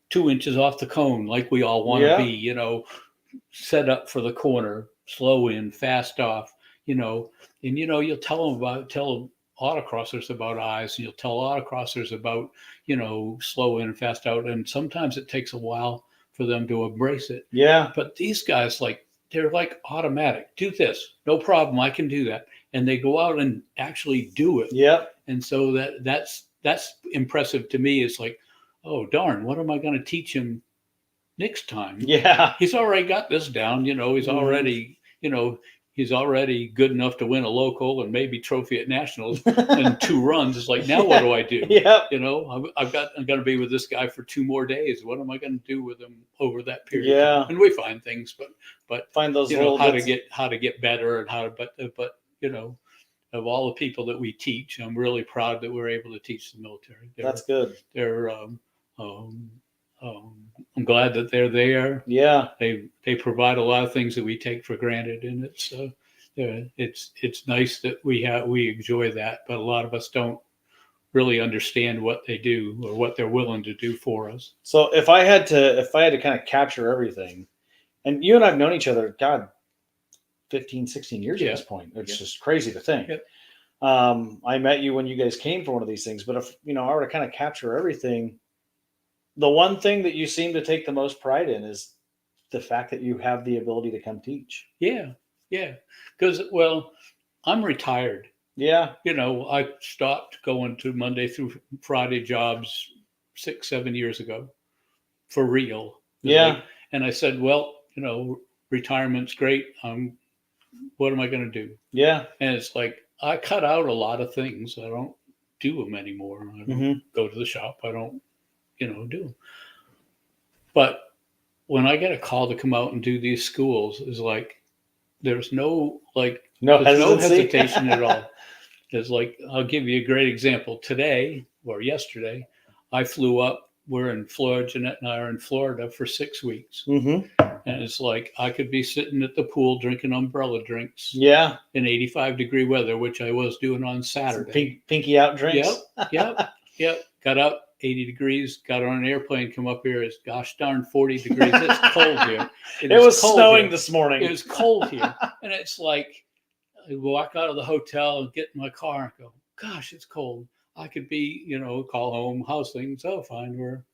2 inches off the cone like we all want to be, set up for the corner, slow in, fast off, and you'll tell autocrossers about eyes, and you'll tell autocrossers about, slow in and fast out. And sometimes it takes a while for them to embrace it. Yeah. But these guys, they're like automatic. Do this. No problem. I can do that. And they go out and actually do it. Yep. And so that's impressive to me. It's like, oh, darn, what am I going to teach him next time? Yeah. He's already got this down. He's already, he's already good enough to win a local and maybe trophy at nationals in 2 runs. It's like, now what do I do? Yep. I'm going to be with this guy for 2 more days. What am I going to do with him over that period? Yeah. And we find things, but find those how to get better and but of all the people that we teach, I'm really proud that we're able to teach the military. That's good. They're I'm glad that they're there. Yeah. They provide a lot of things that we take for granted, and it's nice that we enjoy that, but a lot of us don't really understand what they do or what they're willing to do for us. So if I had to kind of capture everything, and you and I've known each other, God, 15, 16 years at this point. It's just crazy to think. Yep. I met you when you guys came for one of these things, but if I were to kind of capture everything, the one thing that you seem to take the most pride in is the fact that you have the ability to come teach. Yeah. Because, I'm retired. Yeah. I stopped going to Monday through Friday jobs 6-7 years ago for real. Yeah. And I said, retirement's great. What am I going to do? Yeah. And it's like, I cut out a lot of things. I don't do them anymore. I don't go to the shop. I don't, do them. But when I get a call to come out and do these schools, is like, there's no hesitation at all. It's like, I'll give you a great example. Today or yesterday, I flew up. We're in Florida. Jeanette and I are in Florida for 6 weeks. Mm-hmm. And it's like, I could be sitting at the pool drinking umbrella drinks. Yeah. In 85-degree weather, which I was doing on Saturday. Pinky out drinks. Yep. Got up 80 degrees, got on an airplane, come up here. It's gosh darn 40 degrees. It's cold here. It was snowing this morning. It was cold here. And it's like, I walk out of the hotel and get in my car and go, gosh, it's cold. I could be, call home, how's things? Oh, fine. We're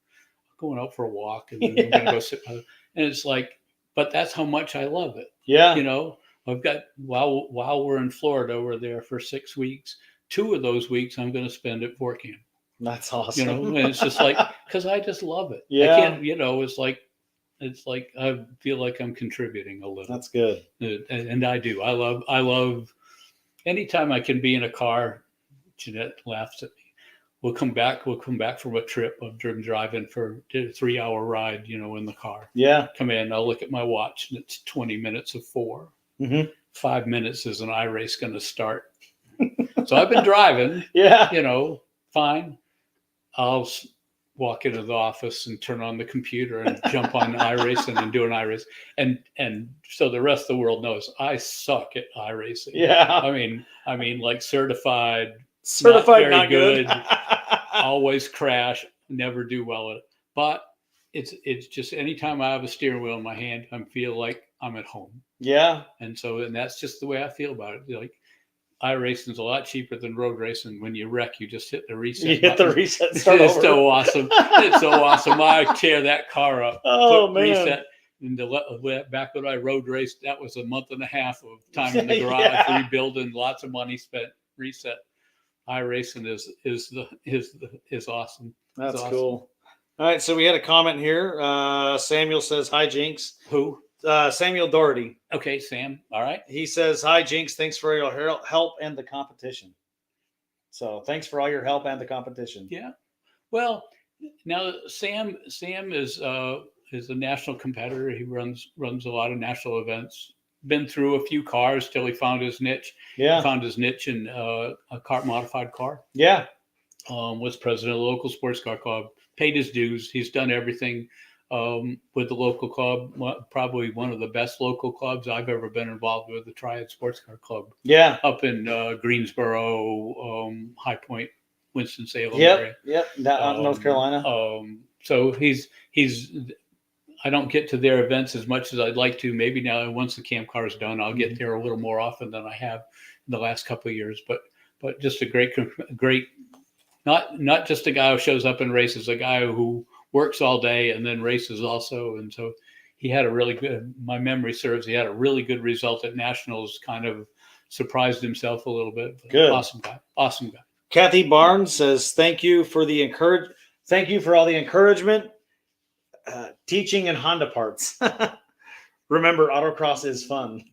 going out for a walk and then I'm going to go sit. And it's like, but that's how much I love it. Yeah. I've got, while we're in Florida, we're there for 6 weeks. 2 of those weeks I'm going to spend at Fort Camp. That's awesome. And it's just like, because I just love it. Yeah. I can't, it's like I feel like I'm contributing a little. That's good. And I do. I love anytime I can be in a car. Jeanette laughs at me. We'll come back from a trip. I've driven driving for a 3-hour ride, in the car. Yeah. Come in, I'll look at my watch and it's 20 minutes of 4. Mm-hmm. 5 minutes is an iRace going to start. So I've been driving. Yeah. Fine. I'll walk into the office and turn on the computer and jump on iRacing and do an iRace. And so the rest of the world knows I suck at iRacing. Yeah. I mean, like certified, Certified very not good. always crash, never do well at it. But it's just anytime I have a steering wheel in my hand, I feel like I'm at home. Yeah. And that's just the way I feel about it. Like iRacing is a lot cheaper than road racing. When you wreck, you just hit the reset. You hit button. the reset. Start It's over. so awesome. It's so awesome. I tear that car up. Oh, man. Reset. And back when I road raced, that was a month and a half of time in the garage, rebuilding, lots of money spent. Reset. iRacing is awesome. That's awesome. cool. All right, so we had a comment here. Samuel says, "Hi, Jinx." Who? Samuel Doherty. Okay, Sam. All right. He says, "Hi, Jinx. Thanks for your help and the competition." So thanks for all your help and the competition. Yeah. Well, now Sam is a national competitor. He runs a lot of national events. Been through a few cars till he found his niche. Yeah. He found his niche in a modified car. Yeah. Was president of the local sports car club. Paid his dues. He's done everything with the local club. Probably one of the best local clubs I've ever been involved with, the Triad Sports Car Club. Yeah. Up in Greensboro, High Point, Winston-Salem area. Yep. North Carolina. So he's. I don't get to their events as much as I'd like to. Maybe now, once the camp car is done, I'll get there a little more often than I have in the last couple of years. But just a great, not just a guy who shows up and races, a guy who works all day and then races also. And so he had a really good, my memory serves, he had a really good result at nationals, kind of surprised himself a little bit. Good. Awesome guy. Kathy Barnes says, thank you for all the encouragement, teaching, and Honda parts. Remember, autocross is fun.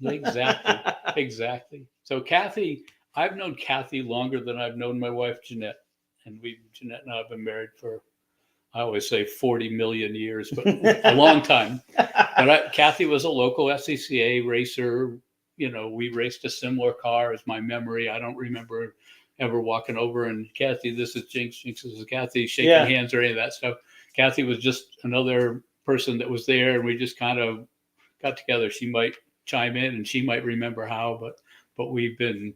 Exactly. So Kathy, I've known Kathy longer than I've known my wife, Jeanette. And Jeanette and I have been married for, I always say 40 million years, but a long time. But Kathy was a local SCCA racer. You know, we raced a similar car as my memory. I don't remember ever walking over and, Kathy, this is Jinx. Jinx, this is Kathy, shaking hands or any of that stuff. Kathy was just another person that was there, and we just kind of got together. She might chime in and she might remember how, but we've been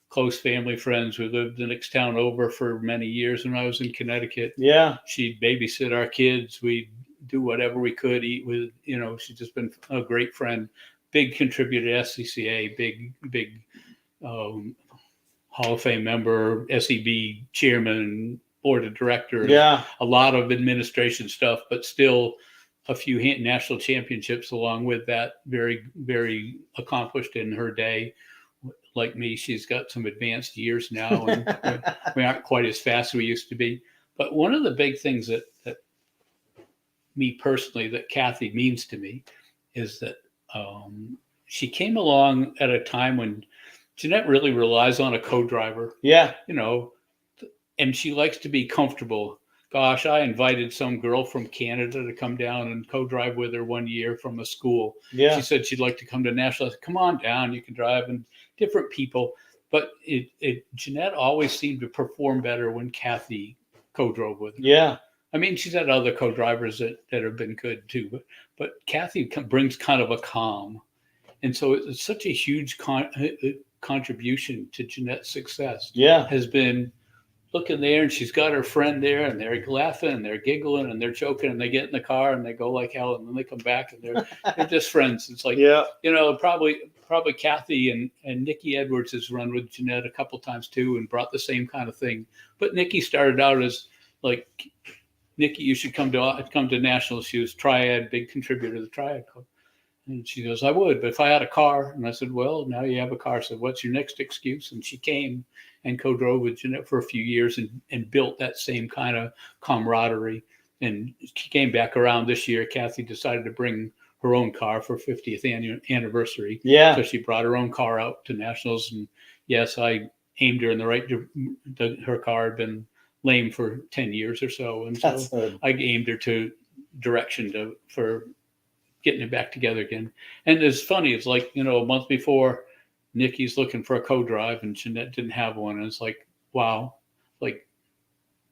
close family friends. We lived the next town over for many years when I was in Connecticut. Yeah. She'd babysit our kids. We'd do whatever we could, eat with, she's just been a great friend, big contributor to SCCA, big Hall of Fame member, SEB chairman, board of directors. Yeah. A lot of administration stuff, but still a few national championships along with that. Very, very accomplished in her day. Like me, she's got some advanced years now, and we aren't quite as fast as we used to be. But one of the big things that me personally, that Kathy means to me, is that she came along at a time when Jeanette really relies on a co-driver. Yeah. And she likes to be comfortable. Gosh, I invited some girl from Canada to come down and co-drive with her one year from a school. Yeah. She said she'd like to come to national. I said, come on down, you can drive, and different people. But Jeanette always seemed to perform better when Kathy co-drove with her. Yeah. I mean, she's had other co-drivers that have been good too, but Kathy brings kind of a calm. And so it's such a huge contribution to Jeanette's success. Yeah. Has been looking there, and she's got her friend there, and they're laughing and they're giggling and they're joking, and they get in the car and they go like hell, and then they come back and they're just friends. It's like, probably Kathy and Nikki Edwards has run with Jeanette a couple times too and brought the same kind of thing. But Nikki started out as like, Nikki, you should come to nationals. She was Triad, big contributor to the Triad Club. And she goes, I would, but if I had a car. And I said, well, now you have a car. So what's your next excuse? And she came and co-drove with Jeanette for a few years and built that same kind of camaraderie. And she came back around this year. Kathy decided to bring her own car for 50th anniversary. Yeah. So she brought her own car out to nationals. And yes, I aimed her in the right, her car had been lame for 10 years or so. And so I aimed her to direction for getting it back together again. And it's funny, it's like, a month before, Nikki's looking for a co-drive and Jeanette didn't have one. And it's like, wow, like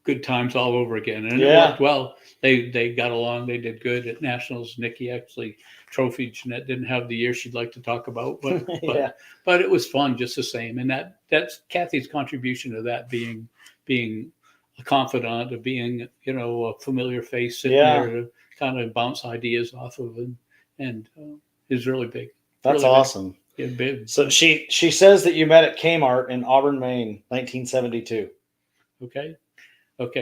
good times all over again. And it Yeah. worked well. They got along. They did good at nationals. Nikki actually trophied. Jeanette didn't have the year she'd like to talk about, but Yeah. but it was fun just the same. And that's Kathy's contribution to that, being a confidant, of being, you know, a familiar face sitting Yeah. there to kind of bounce ideas off of, and is really big. That's really awesome. Big. Yeah, big. So she says that you met at Kmart in Auburn, Maine, 1972. Okay.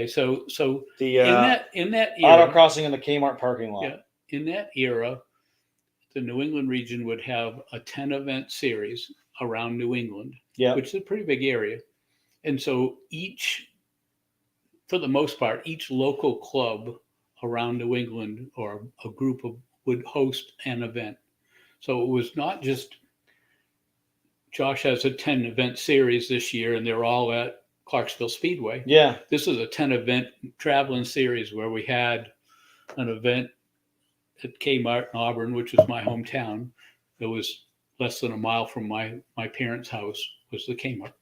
So The in that era, auto crossing in the Kmart parking lot. yeah, in that era, the New England region would have a 10 event series around New England, Yeah. which is a pretty big area. And so for the most part, each local club around New England, or a group would host an event. So it was not just Josh has a 10 event series this year and they're all at Clarksville Speedway. Yeah. This is a 10 event traveling series where we had an event at Kmart in Auburn, which is my hometown. It was less than a mile from my parents' house was the Kmart.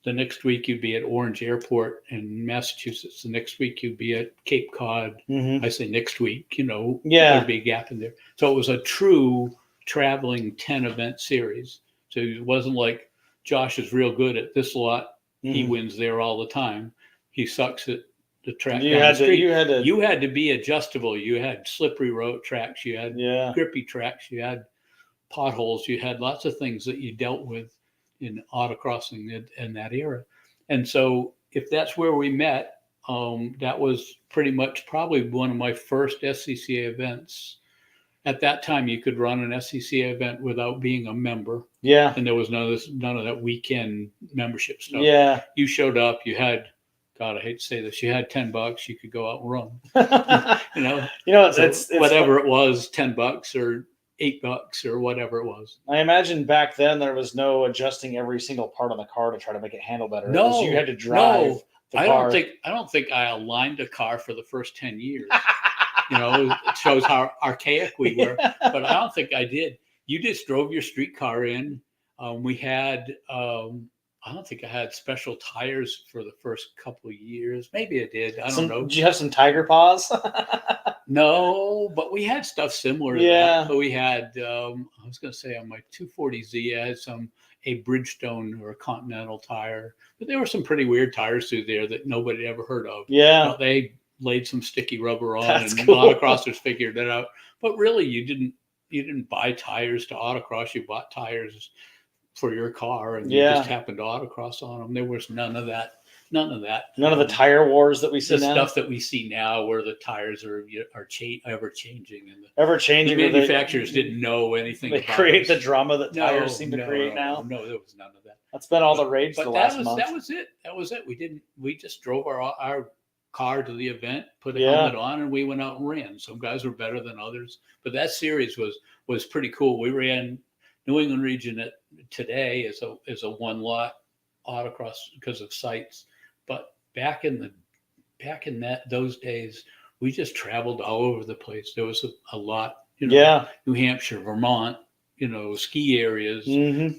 The next week you'd be at Orange Airport in Massachusetts. The next week you'd be at Cape Cod. Mm-hmm. I say next week, you know, Yeah. there'd be a gap in there. So it was a true traveling 10 event series. So it wasn't like Josh is real good at this lot. Mm-hmm. He wins there all the time. He sucks at the track You down had the street. to. You had to be adjustable. You had slippery road tracks. You had Yeah. grippy tracks. You had potholes. You had lots of things that you dealt with in autocrossing in that era. And so if that's where we met, that was pretty much probably one of my first SCCA events. At that time, you could run an SCCA event without being a member. Yeah. And there was none of that weekend membership stuff. Yeah. You showed up, you had, God, I hate to say this, you had $10, you could go out and run. You know, it's whatever it was, $10 or $8 or whatever it was. I imagine back then there was no adjusting every single part on the car to try to make it handle better. No, you had to drive the car. I don't think I aligned a car for the first 10 years. You know, it shows how archaic we were, but I don't think I did. You just drove your street car in. We had, I don't think I had special tires for the first couple of years. Maybe I did. I don't know. Did you have some tiger paws? No, but we had stuff similar to that. But we had, I was going to say on my 240Z, I had a Bridgestone or a Continental tire. But there were some pretty weird tires through there that nobody ever heard of. Yeah. They laid some sticky rubber on. That's and cool. Autocrossers figured it out. But really, you didn't buy tires to autocross. You bought tires for your car, and you just happened to autocross on them. There was none of that. None of the tire wars that we see now. Stuff that we see now, where the tires are ever changing, and the manufacturers didn't know anything. They create the drama that tires seem to create now. No, there was none of that. That's been all the rage the last month. That was it. We just drove our car to the event, put a helmet on, and we went out and ran. Some guys were better than others, but that series was pretty cool. We ran New England region today is a one lot autocross because of sites. But back in those days, we just traveled all over the place. There was a lot, New Hampshire, Vermont, ski areas,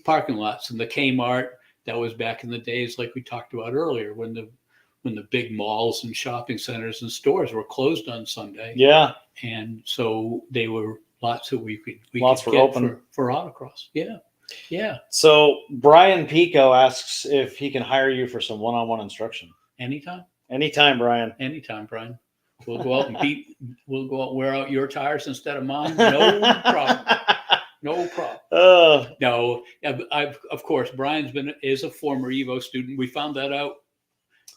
parking lots, and the Kmart. That was back in the days, like we talked about earlier, when the big malls and shopping centers and stores were closed on Sunday. Yeah, and so they were lots that we could get open for autocross. Yeah. So Brian Pico asks if he can hire you for some one-on-one instruction. Anytime, Brian. Anytime, Brian. We'll go out and we'll go out and wear out your tires instead of mine. No problem. No problem. No, of course, Brian's is a former Evo student. We found that out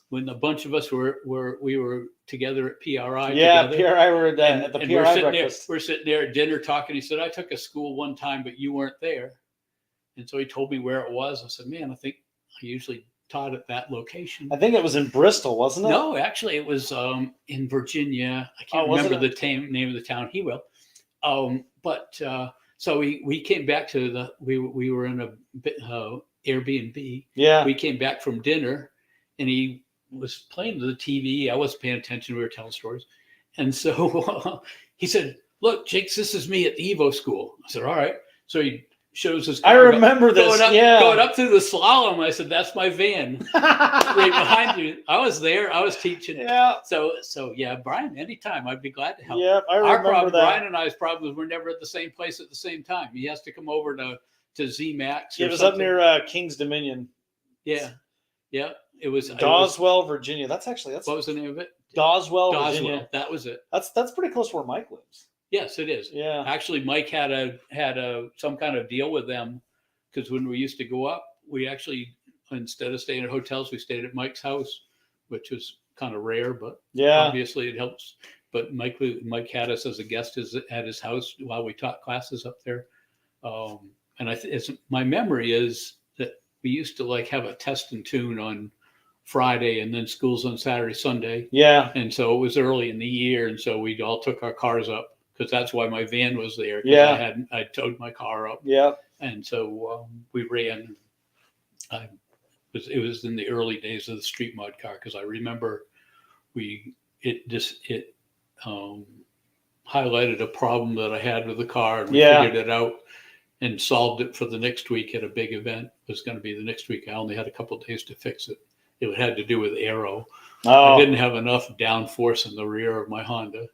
when a bunch of us we were together at PRI. Yeah, together. PRI were at the PRI breakfast. We're sitting there at dinner talking. He said, "I took a school one time, but you weren't there." And so he told me where it was. I said, "Man, I think I usually taught at that location." I think it was in Bristol, wasn't it? No, actually, it was in Virginia. I can't remember the name of the town. He will. So we came back to we were in a Airbnb. Yeah. We came back from dinner, and he was playing the TV. I wasn't paying attention. We were telling stories, and so he said, "Look, Jinx, this is me at the Evo school." I said, "All right." So he shows his I car remember this. going up through the slalom. I said, "That's my van right behind you." I was there. I was teaching. Yeah. So yeah, Brian. Anytime, I'd be glad to help. Yeah, I Our remember problem, that. Brian and I's problems, we're never at the same place at the same time. He has to come over to ZMAX. It was up near King's Dominion. Yeah. It was Doswell, Virginia. That's what was the name of it? Doswell, Virginia. That was it. That's pretty close where Mike lives. Yes, it is. Yeah. Actually, Mike had a some kind of deal with them because when we used to go up, we actually, instead of staying at hotels, we stayed at Mike's house, which was kind of rare, but obviously it helps. But Mike had us as a guest at his house while we taught classes up there. And my memory is that we used to like have a test and tune on Friday and then schools on Saturday, Sunday. Yeah. And so it was early in the year. And so we all took our cars up because that's why my van was there. Yeah. I towed my car up. Yeah. And so we ran. It was in the early days of the street mod car because I remember it highlighted a problem that I had with the car and we figured it out and solved it for the next week at a big event. It was going to be the next week. I only had a couple of days to fix it. It had to do with aero. I didn't have enough downforce in the rear of my Honda.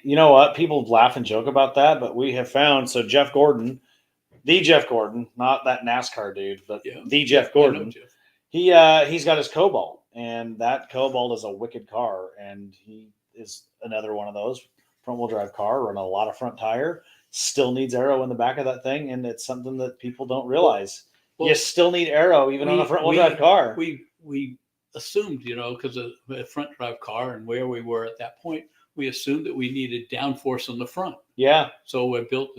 You know what? People laugh and joke about that, but we have found Jeff Gordon, not that NASCAR dude, but the Jeff Gordon. Jeff. He's got his Cobalt, and that Cobalt is a wicked car, and he is another one of those front wheel drive car running a lot of front tire. Still needs aero in the back of that thing, and it's something that people don't realize. Well, you still need aero even on a front wheel drive car. We assumed, because of a front drive car and where we were at that point, we assumed that we needed downforce on the front. Yeah. So I built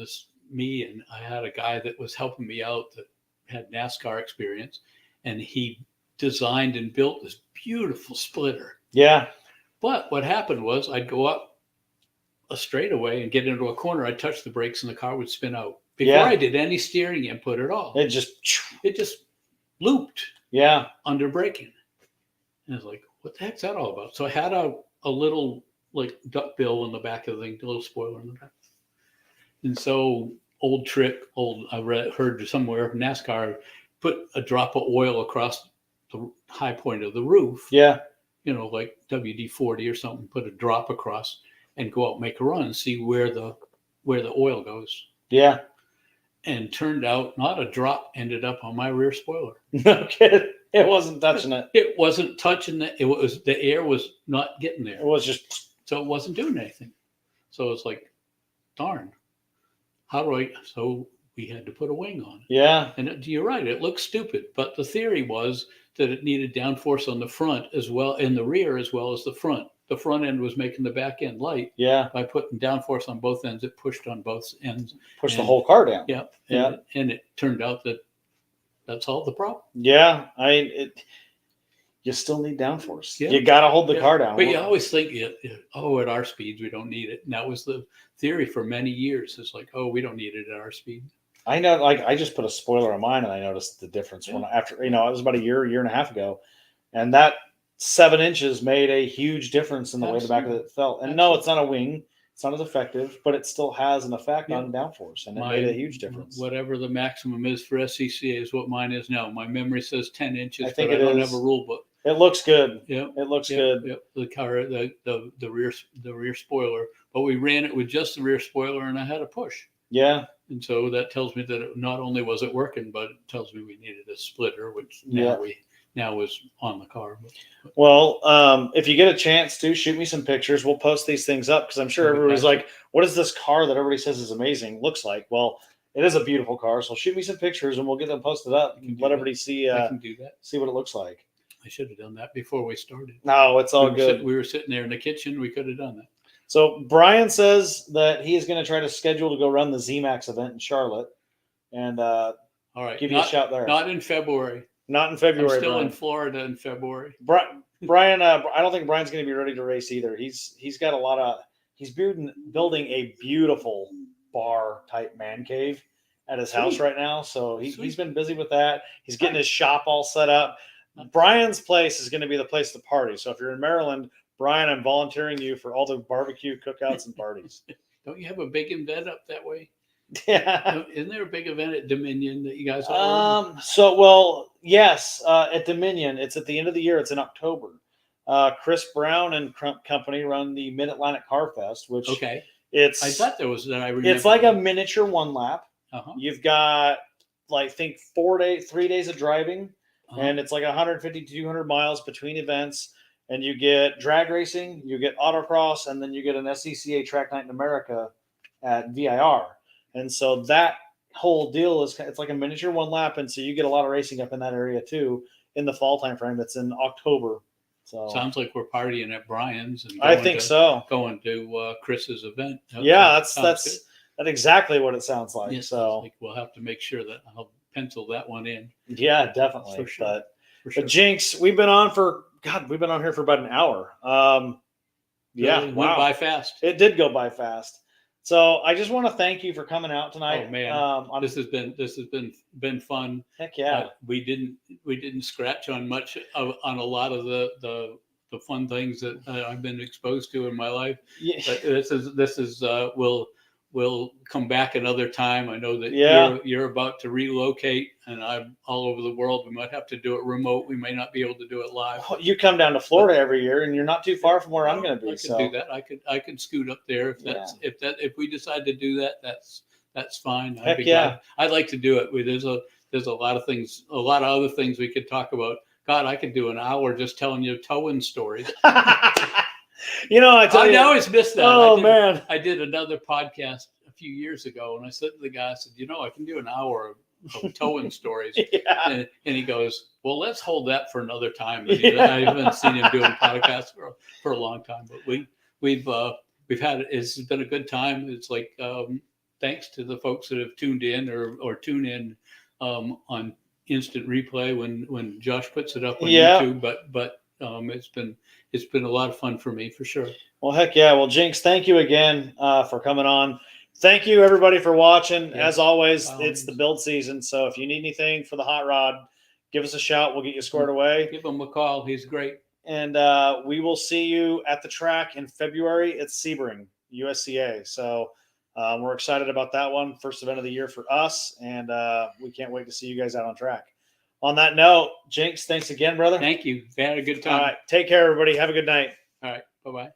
me and I had a guy that was helping me out that had NASCAR experience, and he designed and built this beautiful splitter. Yeah. But what happened was I'd go up a straightaway and get into a corner. I'd touch the brakes and the car would spin out before I did any steering input at all. It just looped. Yeah. Under braking. And I was like, what the heck's that all about? So I had a little like duck bill in the back of the thing, a little spoiler in the back. And so I heard somewhere NASCAR put a drop of oil across the high point of the roof. Yeah. Like WD-40 or something, put a drop across and go out and make a run and see where the oil goes. Yeah. And turned out not a drop ended up on my rear spoiler. No kidding. It wasn't touching it. It wasn't touching it. It was, the air was not getting there. It was just, so it wasn't doing anything. So it's like, darn, so we had to put a wing on it. Yeah. And you're right. It looks stupid, but the theory was that it needed downforce on the front as well, in the rear as well as the front. The front end was making the back end light. Yeah. By putting downforce on both ends, it pushed on both ends. Pushed the whole car down. Yeah. And it turned out that solved the problem. Yeah. You still need downforce. Yeah. You got to hold the car down. But you always think, at our speeds, we don't need it. And that was the theory for many years. It's like, we don't need it at our speed. I know, like I just put a spoiler on mine and I noticed the difference when after, it was about a year and a half ago. And that 7 inches made a huge difference in the way the back of it felt. And no, it's not a wing. It's not as effective, but it still has an effect on downforce. And it made a huge difference. Whatever the maximum is for SCCA is what mine is now. My memory says 10 inches, I think but I don't have a rule book. It looks good. Yeah. It looks good. Yep. The car, the rear spoiler, but we ran it with just the rear spoiler and I had a push. Yeah. And so that tells me that not only was it working, but it tells me we needed a splitter, which now is on the car. Well, if you get a chance to shoot me some pictures, we'll post these things up because I'm sure everybody's like, what is this car that everybody says is amazing looks like? Well, it is a beautiful car. So shoot me some pictures and we'll get them posted up. Let everybody see. I can do that. See what it looks like. I should have done that before we started. No, it's all good. We were sitting there in the kitchen. We could have done that. So Brian says that he is going to try to schedule to go run the ZMAX event in Charlotte, and all right, give you a shout there. Not in February. Not in February. I'm still Brian. In Florida in February. Brian, I don't think Brian's going to be ready to race either. He's got a lot of. He's building a beautiful bar type man cave at his house right now, so he's been busy with that. He's getting his shop all set up. Brian's place is going to be the place to party. So if you're in Maryland, Brian, I'm volunteering you for all the barbecue cookouts and parties. Don't you have a bacon bed up that way? Yeah. Isn't there a big event at Dominion that you guys are? Yes, at Dominion, it's at the end of the year. It's in October. Chris Brown and company run the Mid Atlantic Car Fest, which Okay. it's I thought there was that. I remember. it's like a miniature one lap. Uh-huh. You've got like think 3 days of driving, Uh-huh. and it's like 150 to 200 miles between events. And you get drag racing, you get autocross, and then you get an SCCA Track Night in America at VIR. And so that whole deal it's like a miniature one lap, and so you get a lot of racing up in that area too in the fall time frame. It's in October. So sounds like we're partying at Brian's, and I think so. Going to Chris's event. That's exactly what it sounds like. Yes, so we'll have to make sure that I'll pencil that one in. Yeah, definitely. For sure. But Jinx, we've been on here for about an hour. It went by fast. It did go by fast. So I just want to thank you for coming out tonight. Oh man, this has been fun. Heck yeah. We didn't scratch on much on a lot of the fun things that I've been exposed to in my life. Yeah. But this is we'll come back another time. I know that you're about to relocate, and I'm all over the world. We might have to do it remote. We may not be able to do it live. You come down to Florida every year, and you're not too far from where I'm going to be. I could do that. I could scoot up there if we decide to do that. That's fine. Heck yeah. I'd like to do it. There's a lot of things, a lot of other things we could talk about. God, I could do an hour just telling you towing stories. I always miss that. Oh, man. I did another podcast a few years ago, and I said to the guy, I said, I can do an hour of towing stories. Yeah. And he goes, well, let's hold that for another time. I haven't seen him doing podcasts for a long time, but we've had, it's been a good time. It's like, thanks to the folks that have tuned in or tune in on instant replay when Josh puts it up on YouTube, but it's been a lot of fun for me, for sure. Well, heck yeah. Well, Jinx, thank you again for coming on. Thank you, everybody, for watching. Yes. As always, it's the build season. So if you need anything for the hot rod, give us a shout. We'll get you squared away. Give him a call. He's great. And we will see you at the track in February at Sebring, USCA. So we're excited about that one. First event of the year for us. And we can't wait to see you guys out on track. On that note, Jinx, thanks again, brother. Thank you. We had a good time. All right. Take care, everybody. Have a good night. All right. Bye-bye.